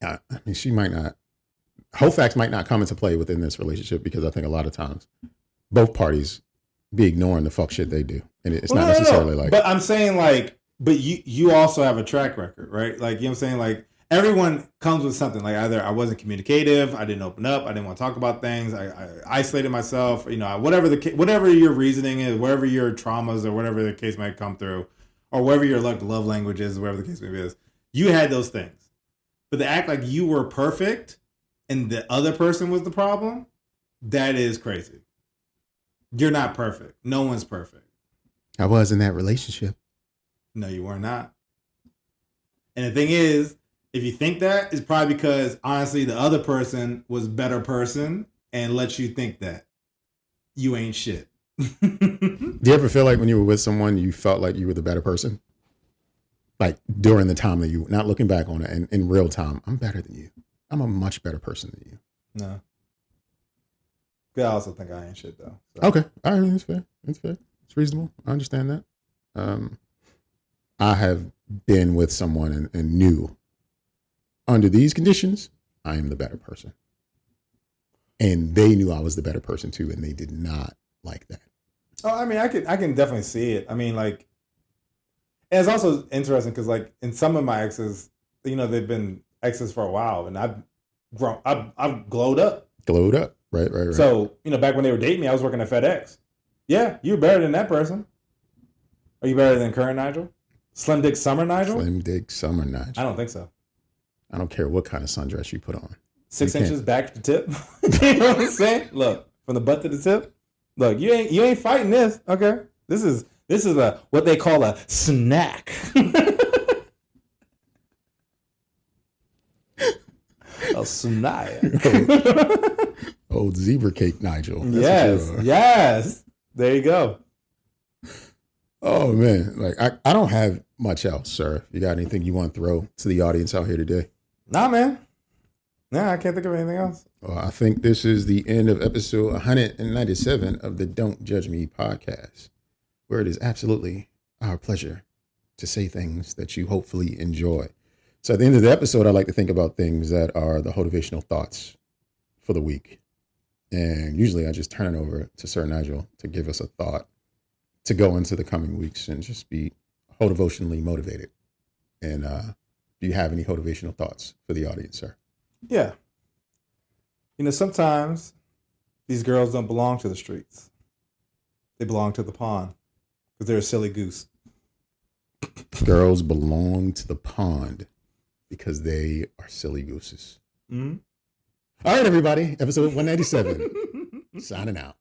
C: I mean, she might not. Whole facts might not come into play within this relationship because I think a lot of times both parties be ignoring the fuck shit they do, and it's not necessarily like.
B: But I'm saying like, but you also have a track record, right? Like, you know what I'm saying? Like, everyone comes with something. Like, either I wasn't communicative, I didn't open up, I didn't want to talk about things, I isolated myself, you know, whatever your reasoning is, whatever your traumas or whatever the case might come through, or whatever your love language is, whatever the case may be is, you had those things. But to act like you were perfect and the other person was the problem, that is crazy. You're not perfect. No one's perfect.
C: I was in that relationship.
B: No, you were not. And the thing is, if you think that, it's probably because, honestly, the other person was a better person and lets you think that. You ain't shit.
C: Do you ever feel like when you were with someone, you felt like you were the better person? Like during the time that you, not looking back on it and in real time, I'm better than you. I'm a much better person than you.
B: No. I also think I ain't shit, though. So.
C: Okay. All right. It's fair. It's fair. It's reasonable. I understand that. I have been with someone and knew under these conditions, I am the better person. And they knew I was the better person too, and they did not like that.
B: Oh, I mean, I can definitely see it. I mean, like, and it's also interesting because, like, in some of my exes, you know, they've been exes for a while, and I've glowed up.
C: Glowed up, right.
B: So, you know, back when they were dating me, I was working at FedEx. Yeah, you're better than that person. Are you better than current Nygel? Slim Dick Summer Nygel?
C: Slim Dick Summer Nygel.
B: I don't think so.
C: I don't care what kind of sundress you put on.
B: 6 inches back to the tip. You know what I'm saying? Look, from the butt to the tip. Look, you ain't fighting this. Okay, this is a what they call a snack. A snack.
C: Old zebra cake, Nygel.
B: Yes. There you go.
C: Oh man, like I don't have much else, sir. You got anything you want to throw to the audience out here today?
B: Nah, man. Nah, I can't think of anything else.
C: Well, I think this is the end of episode 197 of the Don't Judge Me podcast, where it is absolutely our pleasure to say things that you hopefully enjoy. So at the end of the episode, I like to think about things that are the motivational thoughts for the week. And usually I just turn it over to Sir Nygel to give us a thought to go into the coming weeks and just be devotionally motivated. And do you have any motivational thoughts for the audience, sir?
B: Yeah. You know, sometimes these girls don't belong to the streets. They belong to the pond because they're a silly goose.
C: Girls belong to the pond because they are silly gooses. Mm-hmm. All right, everybody. Episode 197. Signing out.